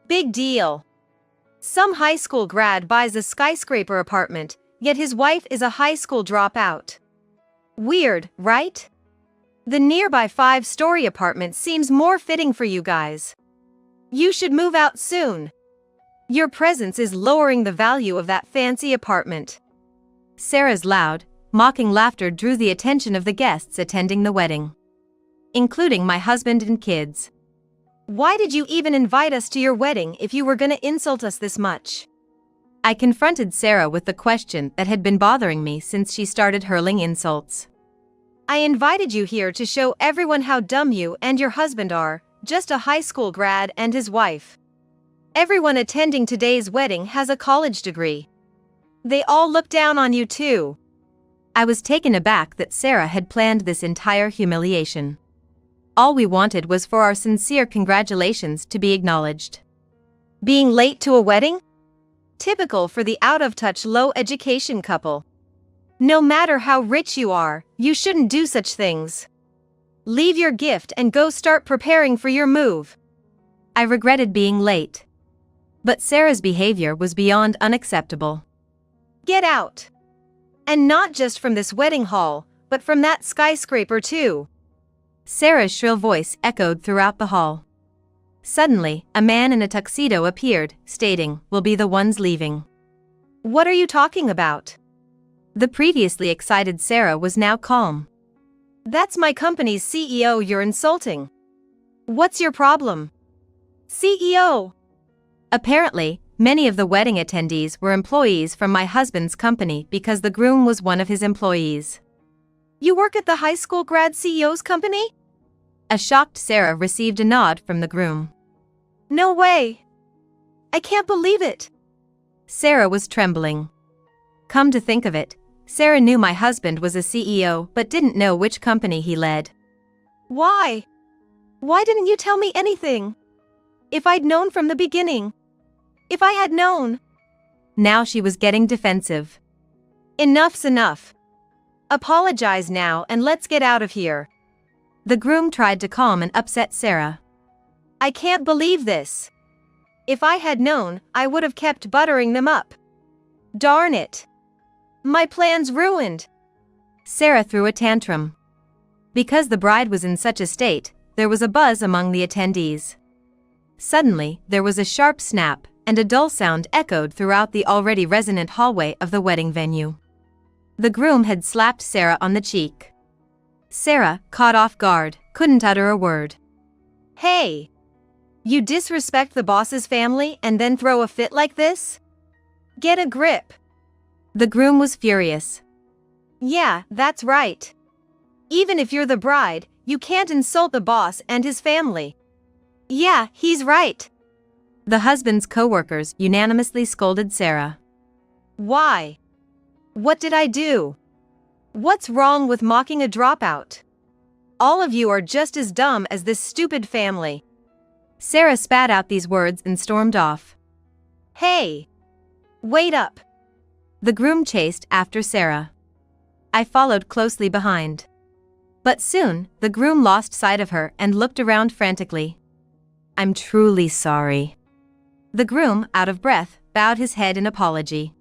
Big deal. Some high school grad buys a skyscraper apartment, yet his wife is a high school dropout. Weird, right? The nearby 5-story apartment seems more fitting for you guys. You should move out soon. Your presence is lowering the value of that fancy apartment. Sarah's loud, mocking laughter drew the attention of the guests attending the wedding, including my husband and kids. Why did you even invite us to your wedding if you were gonna insult us this much? I confronted Sarah with the question that had been bothering me since she started hurling insults. I invited you here to show everyone how dumb you and your husband are, just a high school grad and his wife. Everyone attending today's wedding has a college degree. They all look down on you too. I was taken aback that Sarah had planned this entire humiliation. All we wanted was for our sincere congratulations to be acknowledged. Being late to a wedding? Typical for the out-of-touch low-education couple. No matter how rich you are, you shouldn't do such things. Leave your gift and go start preparing for your move. I regretted being late. But Sarah's behavior was beyond unacceptable. Get out! And not just from this wedding hall, but from that skyscraper too. Sarah's shrill voice echoed throughout the hall. Suddenly, a man in a tuxedo appeared, stating, "We'll be the ones leaving." What are you talking about? The previously excited Sarah was now calm. That's my company's CEO you're insulting. What's your problem? CEO! Apparently, many of the wedding attendees were employees from my husband's company because the groom was one of his employees. You work at the high school grad CEO's company? A shocked Sarah received a nod from the groom. No way! I can't believe it! Sarah was trembling. Come to think of it, Sarah knew my husband was a CEO but didn't know which company he led. Why? Why didn't you tell me anything? If I'd known from the beginning. If I had known. Now she was getting defensive. Enough's enough. Apologize now and let's get out of here. The groom tried to calm an upset Sarah. I can't believe this. If I had known, I would have kept buttering them up. Darn it. My plan's ruined. Sarah threw a tantrum. Because the bride was in such a state, there was a buzz among the attendees. Suddenly, there was a sharp snap, and a dull sound echoed throughout the already resonant hallway of the wedding venue. The groom had slapped Sarah on the cheek. Sarah, caught off guard, couldn't utter a word. Hey! You disrespect the boss's family and then throw a fit like this? Get a grip. The groom was furious. Yeah, that's right. Even if you're the bride, you can't insult the boss and his family. Yeah, he's right. The husband's co-workers unanimously scolded Sarah. Why? What did I do? What's wrong with mocking a dropout? All of you are just as dumb as this stupid family. Sarah spat out these words and stormed off. Hey! Wait up! The groom chased after Sarah. I followed closely behind. But soon, the groom lost sight of her and looked around frantically. I'm truly sorry. The groom, out of breath, bowed his head in apology.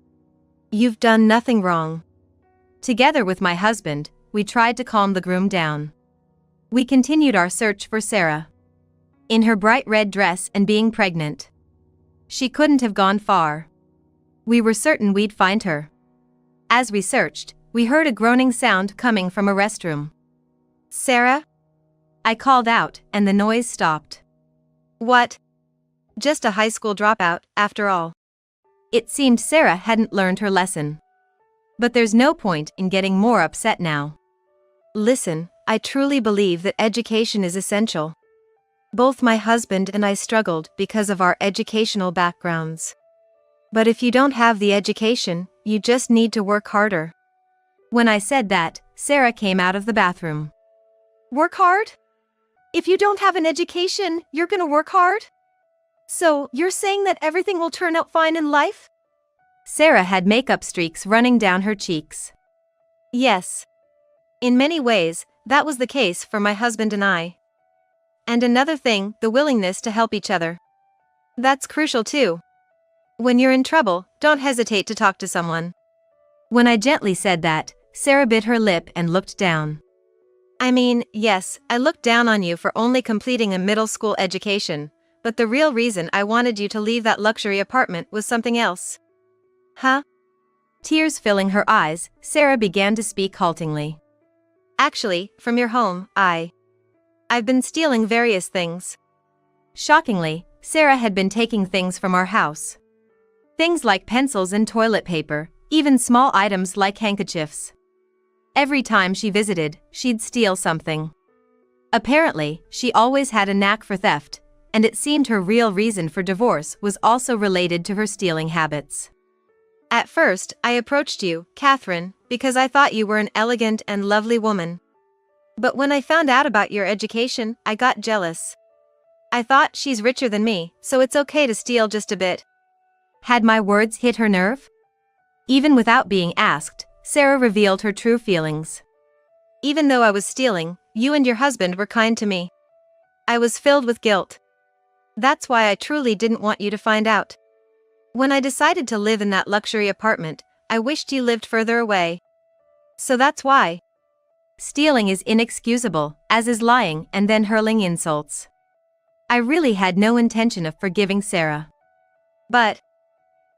You've done nothing wrong. Together with my husband, we tried to calm the groom down. We continued our search for Sarah. In her bright red dress and being pregnant, she couldn't have gone far. We were certain we'd find her. As we searched, we heard a groaning sound coming from a restroom. Sarah? I called out, and the noise stopped. What? Just a high school dropout, after all. It seemed Sarah hadn't learned her lesson. But there's no point in getting more upset now. Listen, I truly believe that education is essential. Both my husband and I struggled because of our educational backgrounds. But if you don't have the education, you just need to work harder. When I said that, Sarah came out of the bathroom. Work hard? If you don't have an education, you're gonna work hard? So, you're saying that everything will turn out fine in life? Sarah had makeup streaks running down her cheeks. Yes. In many ways, that was the case for my husband and I. And another thing, the willingness to help each other. That's crucial too. When you're in trouble, don't hesitate to talk to someone. When I gently said that, Sarah bit her lip and looked down. I mean, yes, I looked down on you for only completing a middle school education, but the real reason I wanted you to leave that luxury apartment was something else. Huh? Tears filling her eyes, Sarah began to speak haltingly. Actually, from your home, I've been stealing various things. Shockingly, Sarah had been taking things from our house. Things like pencils and toilet paper, even small items like handkerchiefs. Every time she visited, she'd steal something. Apparently, she always had a knack for theft, and it seemed her real reason for divorce was also related to her stealing habits. At first, I approached you, Catherine, because I thought you were an elegant and lovely woman. But when I found out about your education, I got jealous. I thought she's richer than me, so it's okay to steal just a bit. Had my words hit her nerve? Even without being asked, Sarah revealed her true feelings. Even though I was stealing, you and your husband were kind to me. I was filled with guilt. That's why I truly didn't want you to find out. When I decided to live in that luxury apartment, I wished you lived further away. So that's why. Stealing is inexcusable, as is lying and then hurling insults. I really had no intention of forgiving Sarah. But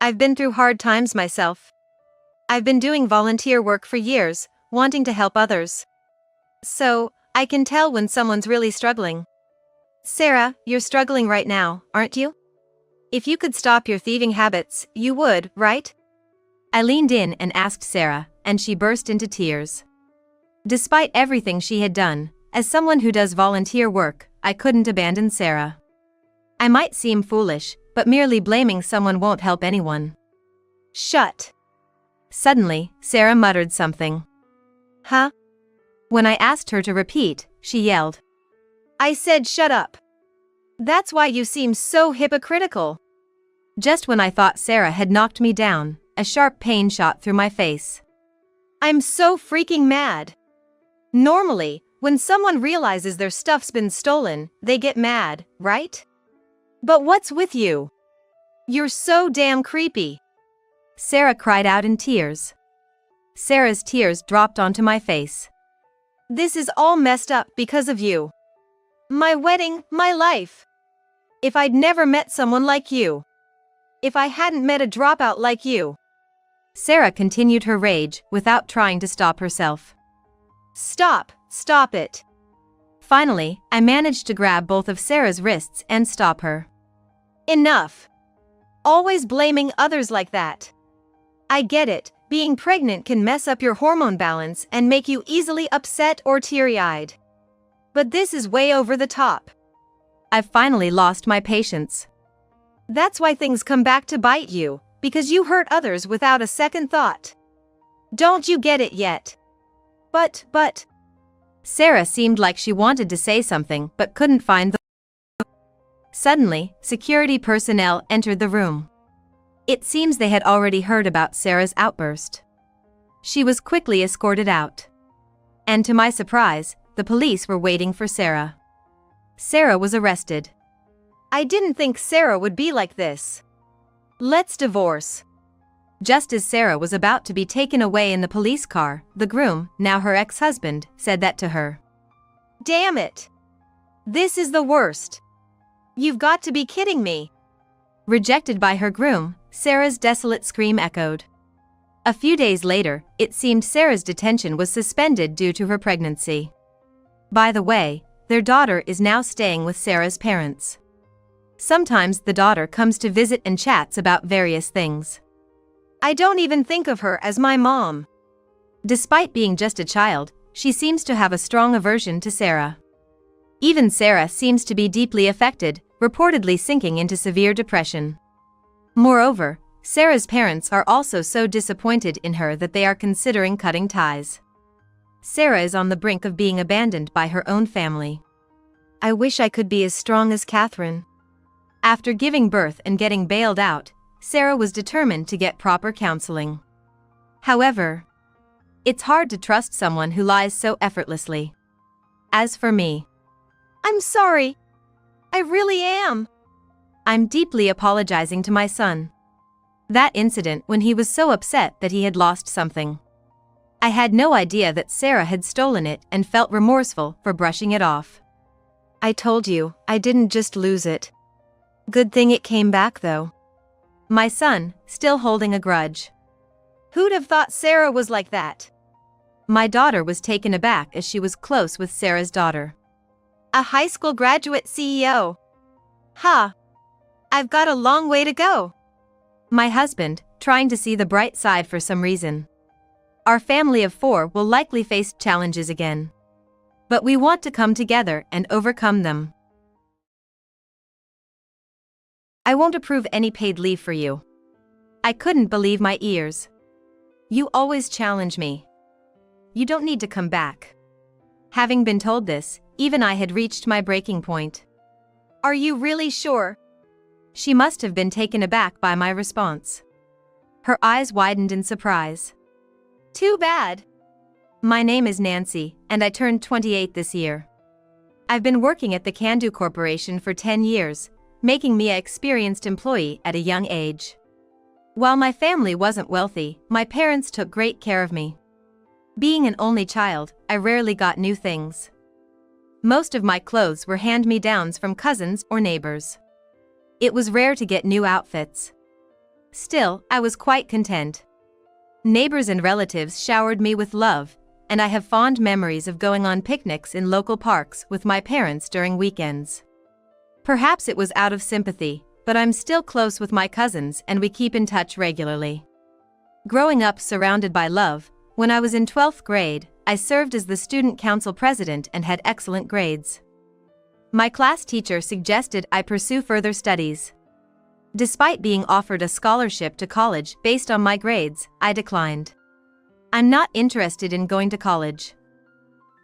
I've been through hard times myself. I've been doing volunteer work for years, wanting to help others. So, I can tell when someone's really struggling. Sarah, you're struggling right now, aren't you? If you could stop your thieving habits, you would, right? I leaned in and asked Sarah, and she burst into tears. Despite everything she had done, as someone who does volunteer work, I couldn't abandon Sarah. I might seem foolish, but merely blaming someone won't help anyone. Shut. Suddenly, Sarah muttered something. Huh? When I asked her to repeat, she yelled. I said shut up. That's why you seem so hypocritical. Just when I thought Sarah had knocked me down, a sharp pain shot through my face. I'm so freaking mad. Normally, when someone realizes their stuff's been stolen, they get mad, right? But what's with you? You're so damn creepy. Sarah cried out in tears. Sarah's tears dropped onto my face. This is all messed up because of you. My wedding, my life. If I'd never met someone like you. If I hadn't met a dropout like you. Sarah continued her rage without trying to stop herself. Stop it. Finally, I managed to grab both of Sarah's wrists and stop her. Enough. Always blaming others like that. I get it, being pregnant can mess up your hormone balance and make you easily upset or teary-eyed. But this is way over the top. I've finally lost my patience. That's why things come back to bite you, because you hurt others without a second thought. Don't you get it yet? But. Sarah seemed like she wanted to say something but couldn't find the. Suddenly, security personnel entered the room. It seems they had already heard about Sarah's outburst. She was quickly escorted out. And to my surprise, the police were waiting for Sarah. Sarah was arrested. I didn't think Sarah would be like this. Let's divorce. Just as Sarah was about to be taken away in the police car, the groom, now her ex-husband, said that to her. Damn it. This is the worst. You've got to be kidding me. Rejected by her groom, Sarah's desolate scream echoed. A few days later, it seemed Sarah's detention was suspended due to her pregnancy. By the way, their daughter is now staying with Sarah's parents. Sometimes the daughter comes to visit and chats about various things. I don't even think of her as my mom. Despite being just a child, she seems to have a strong aversion to Sarah. Even Sarah seems to be deeply affected, reportedly sinking into severe depression. Moreover, Sarah's parents are also so disappointed in her that they are considering cutting ties. Sarah is on the brink of being abandoned by her own family. I wish I could be as strong as Catherine. After giving birth and getting bailed out, Sarah was determined to get proper counseling. However, it's hard to trust someone who lies so effortlessly. As for me, I'm sorry. I really am. I'm deeply apologizing to my son. That incident when he was so upset that he had lost something. I had no idea that Sarah had stolen it and felt remorseful for brushing it off. I told you, I didn't just lose it. Good thing it came back though. My son, still holding a grudge. Who'd have thought Sarah was like that? My daughter was taken aback as she was close with Sarah's daughter. A high school graduate CEO. Ha! I've got a long way to go. My husband, trying to see the bright side for some reason. Our family of 4 will likely face challenges again. But we want to come together and overcome them. I won't approve any paid leave for you. I couldn't believe my ears. You always challenge me. You don't need to come back. Having been told this, even I had reached my breaking point. Are you really sure? She must have been taken aback by my response. Her eyes widened in surprise. Too bad. My name is Nancy, and I turned 28 this year. I've been working at the Can-Do Corporation for 10 years, making me an experienced employee at a young age. While my family wasn't wealthy, my parents took great care of me. Being an only child, I rarely got new things. Most of my clothes were hand-me-downs from cousins or neighbors. It was rare to get new outfits. Still, I was quite content. Neighbors and relatives showered me with love, and I have fond memories of going on picnics in local parks with my parents during weekends. Perhaps it was out of sympathy, but I'm still close with my cousins and we keep in touch regularly. Growing up surrounded by love, when I was in 12th grade, I served as the student council president and had excellent grades. My class teacher suggested I pursue further studies. Despite being offered a scholarship to college based on my grades, I declined. I'm not interested in going to college.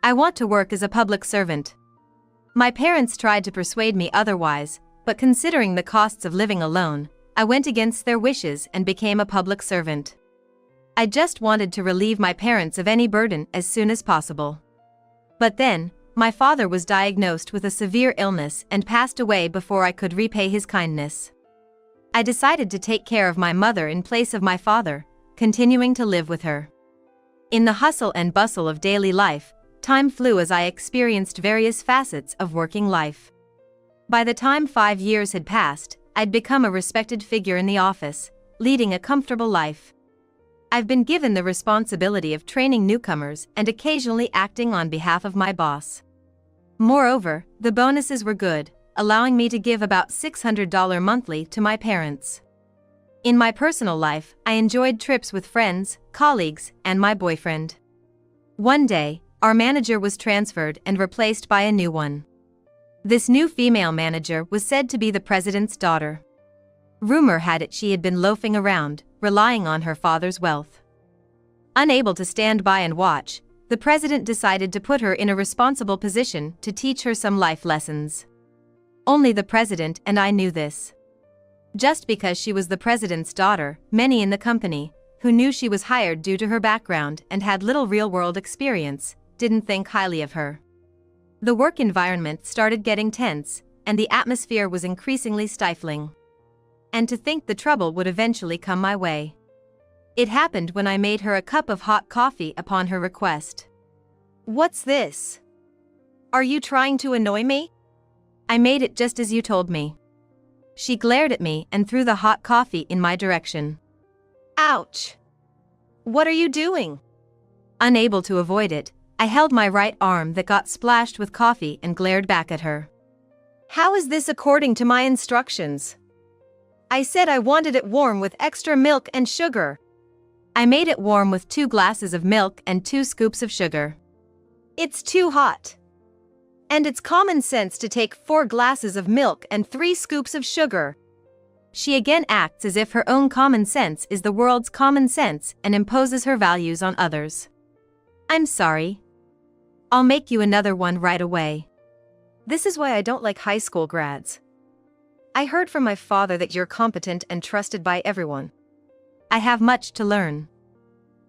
I want to work as a public servant. My parents tried to persuade me otherwise, but considering the costs of living alone, I went against their wishes and became a public servant. I just wanted to relieve my parents of any burden as soon as possible. But then, my father was diagnosed with a severe illness and passed away before I could repay his kindness. I decided to take care of my mother in place of my father, continuing to live with her. In the hustle and bustle of daily life, time flew as I experienced various facets of working life. By the time 5 years had passed, I'd become a respected figure in the office, leading a comfortable life. I've been given the responsibility of training newcomers and occasionally acting on behalf of my boss. Moreover, the bonuses were good, allowing me to give about $600 monthly to my parents. In my personal life, I enjoyed trips with friends, colleagues, and my boyfriend. One day, our manager was transferred and replaced by a new one. This new female manager was said to be the president's daughter. Rumor had it she had been loafing around, relying on her father's wealth. Unable to stand by and watch, the president decided to put her in a responsible position to teach her some life lessons. Only the president and I knew this. Just because she was the president's daughter, many in the company, who knew she was hired due to her background and had little real-world experience, didn't think highly of her. The work environment started getting tense, and the atmosphere was increasingly stifling. And to think the trouble would eventually come my way. It happened when I made her a cup of hot coffee upon her request. What's this? Are you trying to annoy me? I made it just as you told me. She glared at me and threw the hot coffee in my direction. Ouch! What are you doing? Unable to avoid it, I held my right arm that got splashed with coffee and glared back at her. How is this according to my instructions? I said I wanted it warm with extra milk and sugar. I made it warm with 2 glasses of milk and 2 scoops of sugar. It's too hot. And it's common sense to take 4 glasses of milk and 3 scoops of sugar. She again acts as if her own common sense is the world's common sense and imposes her values on others. I'm sorry. I'll make you another one right away. This is why I don't like high school grads. I heard from my father that you're competent and trusted by everyone. I have much to learn.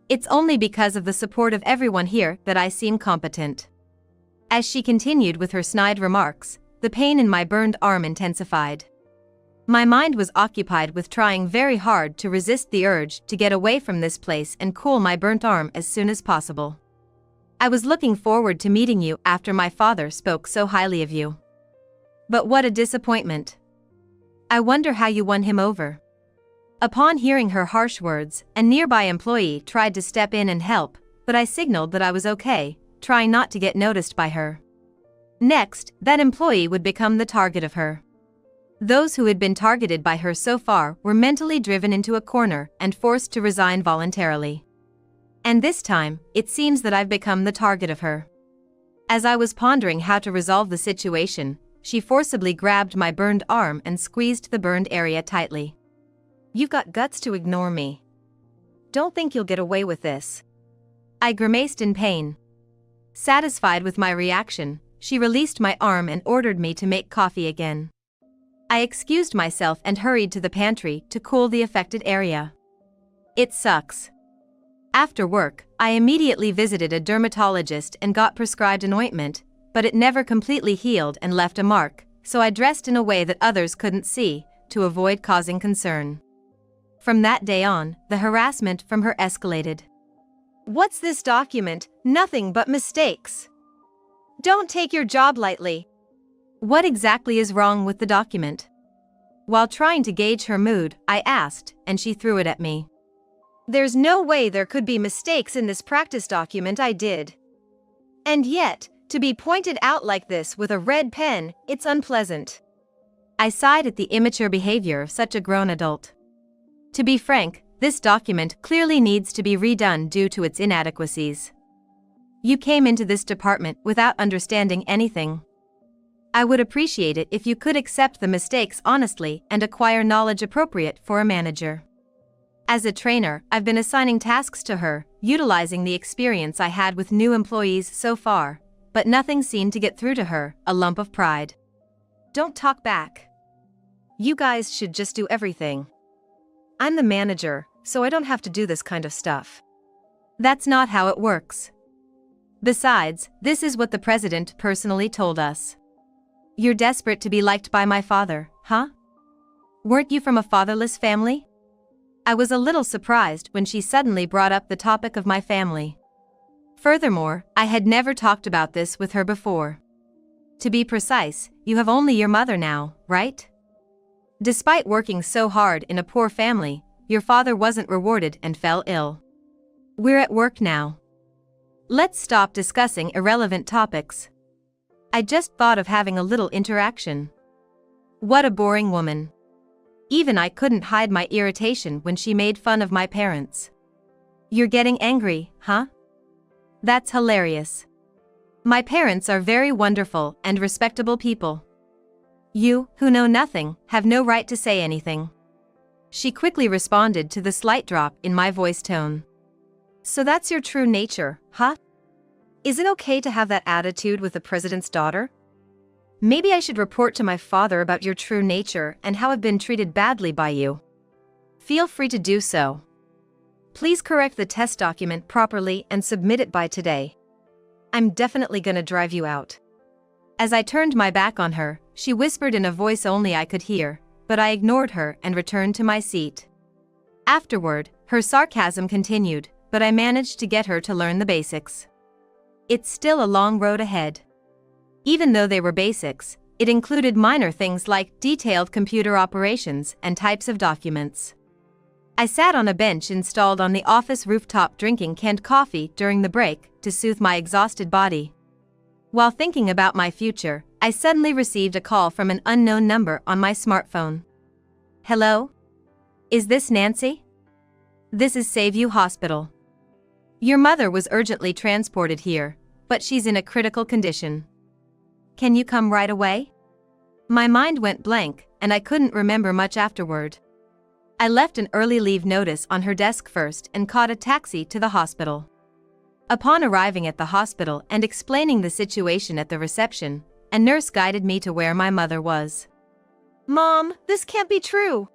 It's only because of the support of everyone here that I seem competent. As she continued with her snide remarks, the pain in my burned arm intensified. My mind was occupied with trying very hard to resist the urge to get away from this place and cool my burnt arm as soon as possible. I was looking forward to meeting you after my father spoke so highly of you. But what a disappointment. I wonder how you won him over. Upon hearing her harsh words, a nearby employee tried to step in and help, but I signaled that I was okay, trying not to get noticed by her. Next, that employee would become the target of her. Those who had been targeted by her so far were mentally driven into a corner and forced to resign voluntarily. And this time, it seems that I've become the target of her. As I was pondering how to resolve the situation, she forcibly grabbed my burned arm and squeezed the burned area tightly. You've got guts to ignore me. Don't think you'll get away with this. I grimaced in pain. Satisfied with my reaction, she released my arm and ordered me to make coffee again. I excused myself and hurried to the pantry to cool the affected area. It sucks. After work, I immediately visited a dermatologist and got prescribed an ointment, but it never completely healed and left a mark, so I dressed in a way that others couldn't see, to avoid causing concern. From that day on, the harassment from her escalated. What's this document? Nothing but mistakes. Don't take your job lightly. What exactly is wrong with the document? While trying to gauge her mood, I asked, and she threw it at me. There's no way there could be mistakes in this practice document I did. And yet, to be pointed out like this with a red pen, it's unpleasant. I sighed at the immature behavior of such a grown adult. To be frank, this document clearly needs to be redone due to its inadequacies. You came into this department without understanding anything. I would appreciate it if you could accept the mistakes honestly and acquire knowledge appropriate for a manager. As a trainer, I've been assigning tasks to her, utilizing the experience I had with new employees so far, but nothing seemed to get through to her, a lump of pride. Don't talk back. You guys should just do everything. I'm the manager, so I don't have to do this kind of stuff. That's not how it works. Besides, this is what the president personally told us. You're desperate to be liked by my father, huh? Weren't you from a fatherless family? I was a little surprised when she suddenly brought up the topic of my family. Furthermore, I had never talked about this with her before. To be precise, you have only your mother now, right? Despite working so hard in a poor family, your father wasn't rewarded and fell ill. We're at work now. Let's stop discussing irrelevant topics. I just thought of having a little interaction. What a boring woman. Even I couldn't hide my irritation when she made fun of my parents. You're getting angry, huh? That's hilarious. My parents are very wonderful and respectable people. You, who know nothing, have no right to say anything. She quickly responded to the slight drop in my voice tone. So that's your true nature, huh? Is it okay to have that attitude with the president's daughter? Maybe I should report to my father about your true nature and how I've been treated badly by you. Feel free to do so. Please correct the test document properly and submit it by today. I'm definitely gonna drive you out. As I turned my back on her, she whispered in a voice only I could hear, but I ignored her and returned to my seat. Afterward, her sarcasm continued, but I managed to get her to learn the basics. It's still a long road ahead. Even though they were basics, it included minor things like detailed computer operations and types of documents. I sat on a bench installed on the office rooftop drinking canned coffee during the break to soothe my exhausted body. While thinking about my future, I suddenly received a call from an unknown number on my smartphone. Hello? Is this Nancy? This is Saveview Hospital. Your mother was urgently transported here, but she's in a critical condition. Can you come right away? My mind went blank, and I couldn't remember much afterward. I left an early leave notice on her desk first and caught a taxi to the hospital. Upon arriving at the hospital and explaining the situation at the reception, a nurse guided me to where my mother was. Mom, this can't be true.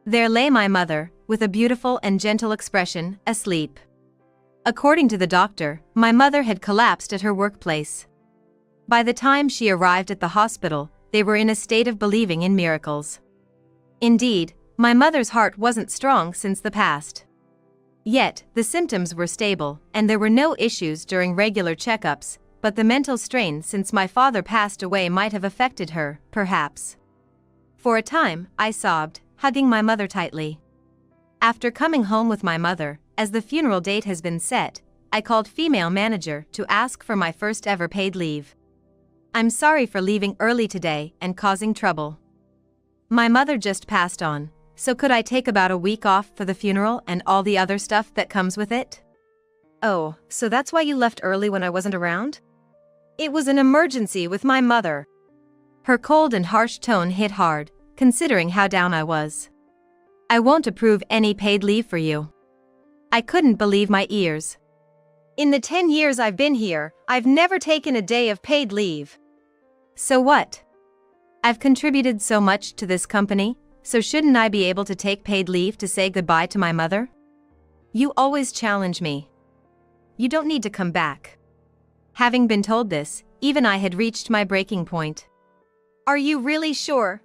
There lay my mother, with a beautiful and gentle expression, asleep. According to the doctor, my mother had collapsed at her workplace. By the time she arrived at the hospital, they were in a state of believing in miracles. Indeed, my mother's heart wasn't strong since the past. Yet, the symptoms were stable, and there were no issues during regular checkups, but the mental strain since my father passed away might have affected her, perhaps. For a time, I sobbed, hugging my mother tightly. After coming home with my mother, as the funeral date has been set, I called female manager to ask for my first ever paid leave. I'm sorry for leaving early today and causing trouble. My mother just passed on, so could I take about a week off for the funeral and all the other stuff that comes with it? Oh, so that's why you left early when I wasn't around? It was an emergency with my mother. Her cold and harsh tone hit hard, considering how down I was. I won't approve any paid leave for you. I couldn't believe my ears. In the 10 years I've been here, I've never taken a day of paid leave. So what? I've contributed so much to this company, so shouldn't I be able to take paid leave to say goodbye to my mother? You always challenge me. You don't need to come back. Having been told this, even I had reached my breaking point. Are you really sure?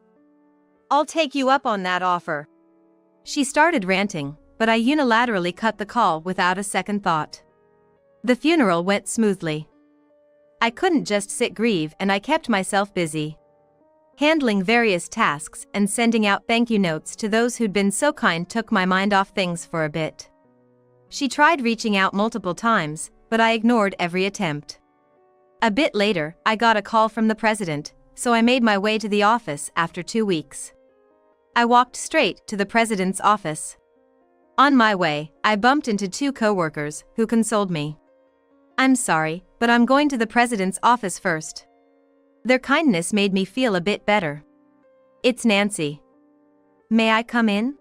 I'll take you up on that offer. She started ranting, but I unilaterally cut the call without a second thought. The funeral went smoothly. I couldn't just sit grieve, and I kept myself busy, handling various tasks and sending out thank you notes to those who'd been so kind. Took my mind off things for a bit. She tried reaching out multiple times, but I ignored every attempt. A bit later, I got a call from the president, so I made my way to the office after 2 weeks. I walked straight to the president's office. On my way, I bumped into 2 coworkers who consoled me. I'm sorry, but I'm going to the president's office first. Their kindness made me feel a bit better. It's Nancy. May I come in?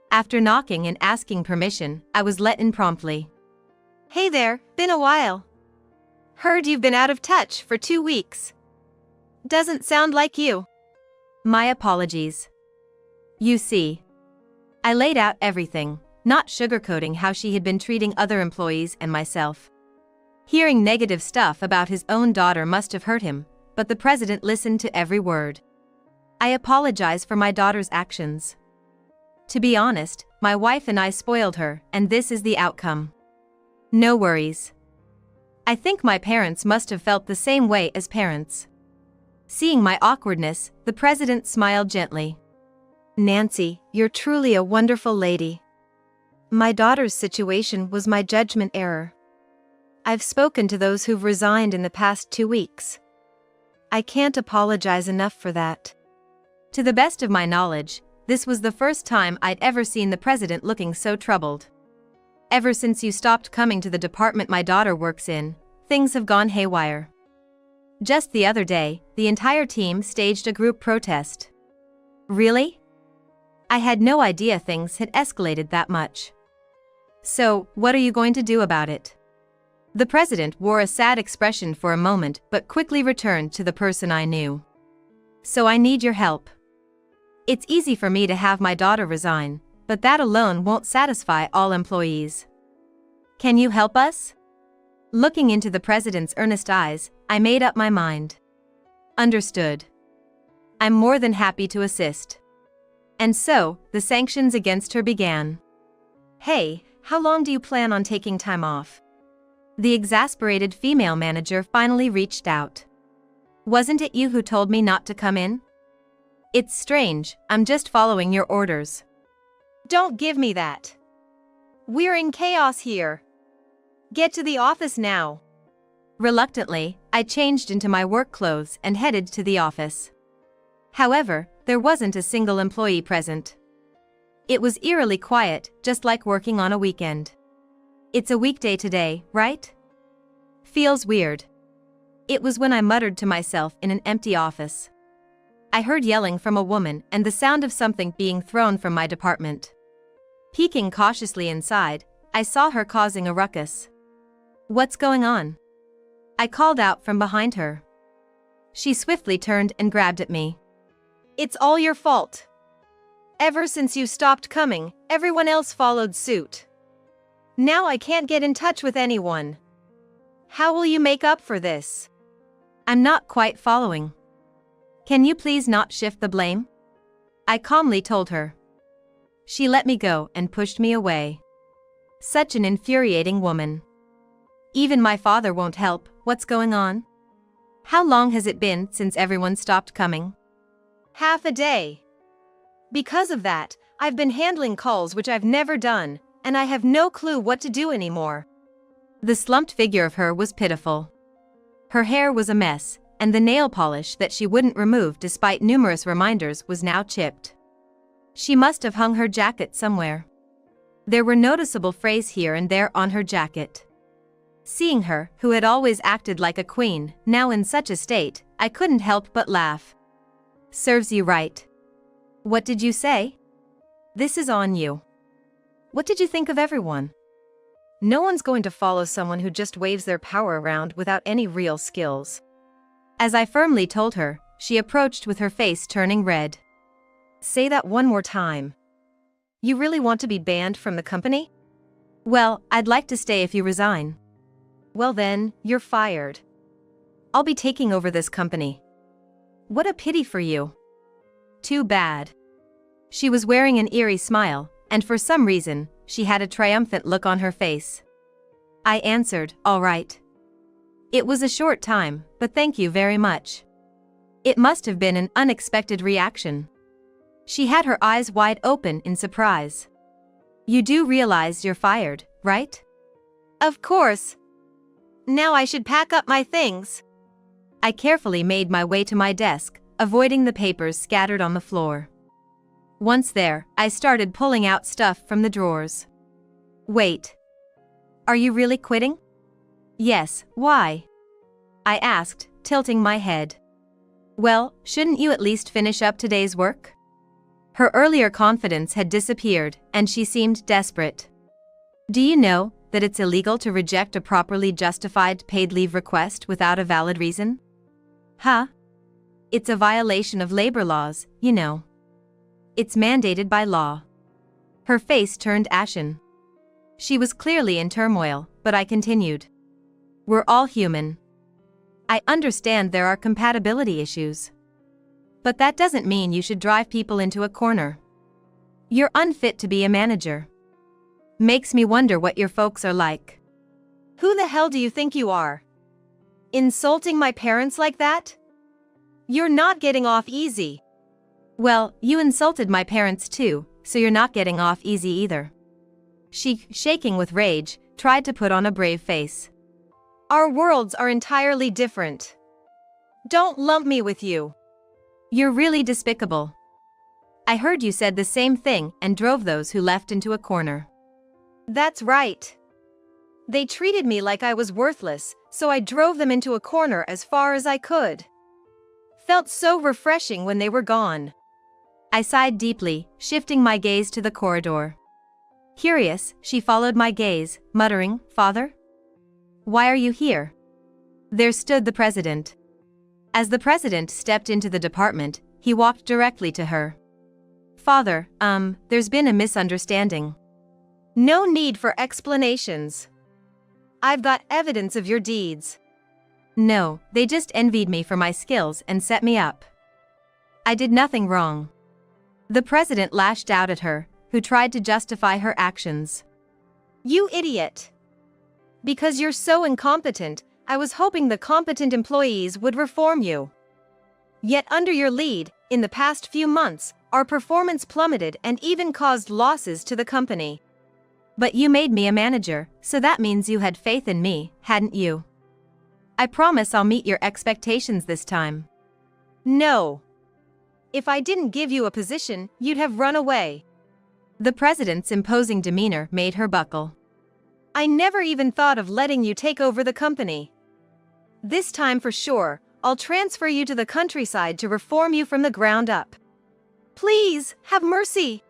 After knocking and asking permission, I was let in promptly. Hey there, been a while. Heard you've been out of touch for 2 weeks. Doesn't sound like you. My apologies. You see, I laid out everything, not sugarcoating how she had been treating other employees and myself. Hearing negative stuff about his own daughter must have hurt him, but the president listened to every word. I apologize for my daughter's actions. To be honest, my wife and I spoiled her, and this is the outcome. No worries. I think my parents must have felt the same way as parents. Seeing my awkwardness, the president smiled gently. Nancy, you're truly a wonderful lady. My daughter's situation was my judgment error. I've spoken to those who've resigned in the past 2 weeks. I can't apologize enough for that. To the best of my knowledge, this was the first time I'd ever seen the president looking so troubled. Ever since you stopped coming to the department my daughter works in, things have gone haywire. Just the other day, the entire team staged a group protest. Really? I had no idea things had escalated that much. So, what are you going to do about it? The president wore a sad expression for a moment but quickly returned to the person I knew. So I need your help. It's easy for me to have my daughter resign, but that alone won't satisfy all employees. Can you help us? Looking into the president's earnest eyes, I made up my mind. Understood. I'm more than happy to assist. And so, the sanctions against her began. Hey, how long do you plan on taking time off? The exasperated female manager finally reached out. Wasn't it you who told me not to come in? It's strange, I'm just following your orders. Don't give me that. We're in chaos here. Get to the office now. Reluctantly, I changed into my work clothes and headed to the office. However, there wasn't a single employee present. It was eerily quiet, just like working on a weekend. It's a weekday today, right? Feels weird. It was when I muttered to myself in an empty office. I heard yelling from a woman and the sound of something being thrown from my department. Peeking cautiously inside, I saw her causing a ruckus. What's going on? I called out from behind her. She swiftly turned and grabbed at me. It's all your fault. Ever since you stopped coming, everyone else followed suit. Now I can't get in touch with anyone. How will you make up for this? I'm not quite following. Can you please not shift the blame? I calmly told her. She let me go and pushed me away. Such an infuriating woman. Even my father won't help. What's going on? How long has it been since everyone stopped coming? Half a day. Because of that, I've been handling calls which I've never done, and I have no clue what to do anymore. The slumped figure of her was pitiful. Her hair was a mess, and the nail polish that she wouldn't remove despite numerous reminders was now chipped. She must have hung her jacket somewhere. There were noticeable frays here and there on her jacket. Seeing her, who had always acted like a queen, now in such a state, I couldn't help but laugh. Serves you right. What did you say? This is on you. What did you think of everyone? No one's going to follow someone who just waves their power around without any real skills. As I firmly told her, she approached with her face turning red. Say that one more time. You really want to be banned from the company? Well, I'd like to stay if you resign. Well then, you're fired. I'll be taking over this company. What a pity for you. Too bad. She was wearing an eerie smile, and for some reason, she had a triumphant look on her face. I answered, all right. It was a short time, but thank you very much. It must have been an unexpected reaction. She had her eyes wide open in surprise. You do realize you're fired, right? Of course. Now I should pack up my things. I carefully made my way to my desk, avoiding the papers scattered on the floor. Once there, I started pulling out stuff from the drawers. Wait. Are you really quitting? Yes, why? I asked, tilting my head. Well, shouldn't you at least finish up today's work? Her earlier confidence had disappeared, and she seemed desperate. Do you know that it's illegal to reject a properly justified paid leave request without a valid reason? Huh? It's a violation of labor laws, you know. It's mandated by law. Her face turned ashen. She was clearly in turmoil, but I continued. We're all human. I understand there are compatibility issues. But that doesn't mean you should drive people into a corner. You're unfit to be a manager. Makes me wonder what your folks are like. Who the hell do you think you are? Insulting my parents like that? You're not getting off easy. Well, you insulted my parents too, so you're not getting off easy either. She, shaking with rage, tried to put on a brave face. Our worlds are entirely different. Don't lump me with you. You're really despicable. I heard you said the same thing and drove those who left into a corner. That's right. They treated me like I was worthless, so I drove them into a corner as far as I could. Felt so refreshing when they were gone. I sighed deeply, shifting my gaze to the corridor. Curious, she followed my gaze, muttering, "Father? Why are you here?" There stood the president. As the president stepped into the department, he walked directly to her. "Father, there's been a misunderstanding." No need for explanations. I've got evidence of your deeds. No, they just envied me for my skills and set me up. I did nothing wrong. The president lashed out at her, who tried to justify her actions. You idiot. Because you're so incompetent, I was hoping the competent employees would reform you. Yet under your lead, in the past few months, our performance plummeted and even caused losses to the company. But you made me a manager, so that means you had faith in me, hadn't you? I promise I'll meet your expectations this time. No. If I didn't give you a position, you'd have run away. The president's imposing demeanor made her buckle. I never even thought of letting you take over the company. This time for sure, I'll transfer you to the countryside to reform you from the ground up. Please, have mercy.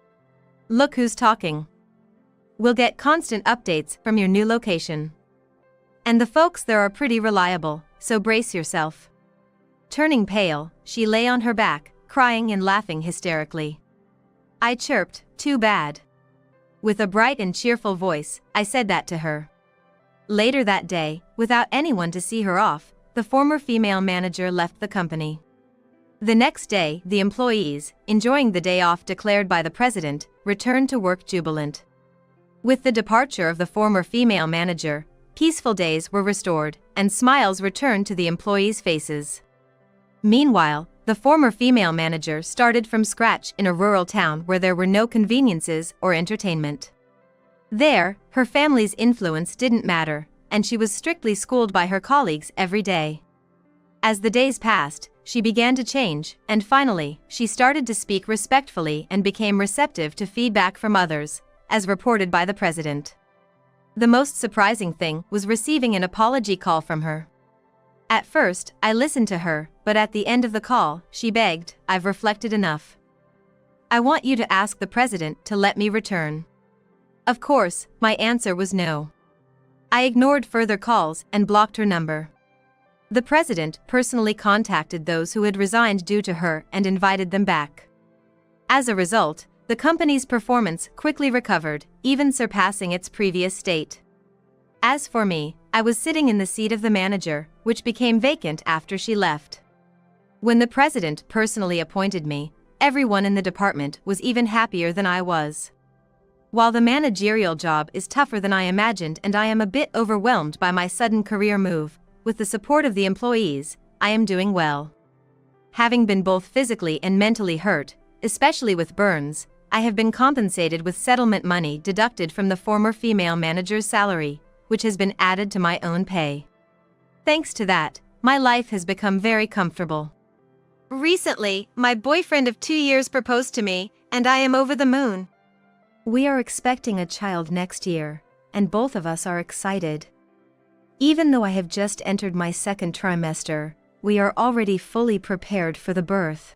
Look who's talking. We'll get constant updates from your new location. And the folks there are pretty reliable, so brace yourself. Turning pale, she lay on her back, crying and laughing hysterically. I chirped, "Too bad." With a bright and cheerful voice, I said that to her. Later that day, without anyone to see her off, the former female manager left the company. The next day, the employees, enjoying the day off declared by the president, returned to work jubilant. With the departure of the former female manager, peaceful days were restored, and smiles returned to the employees' faces. Meanwhile, the former female manager started from scratch in a rural town where there were no conveniences or entertainment. There, her family's influence didn't matter, and she was strictly schooled by her colleagues every day. As the days passed, she began to change, and finally, she started to speak respectfully and became receptive to feedback from others, as reported by the president. The most surprising thing was receiving an apology call from her. At first, I listened to her, but at the end of the call, she begged, "I've reflected enough. I want you to ask the president to let me return." Of course, my answer was no. I ignored further calls and blocked her number. The president personally contacted those who had resigned due to her and invited them back. As a result, the company's performance quickly recovered, even surpassing its previous state. As for me, I was sitting in the seat of the manager, which became vacant after she left. When the president personally appointed me, everyone in the department was even happier than I was. While the managerial job is tougher than I imagined and I am a bit overwhelmed by my sudden career move, with the support of the employees, I am doing well. Having been both physically and mentally hurt, especially with burns, I have been compensated with settlement money deducted from the former female manager's salary, which has been added to my own pay. Thanks to that, my life has become very comfortable. Recently, my boyfriend of 2 years proposed to me, and I am over the moon. We are expecting a child next year, and both of us are excited. Even though I have just entered my second trimester, we are already fully prepared for the birth.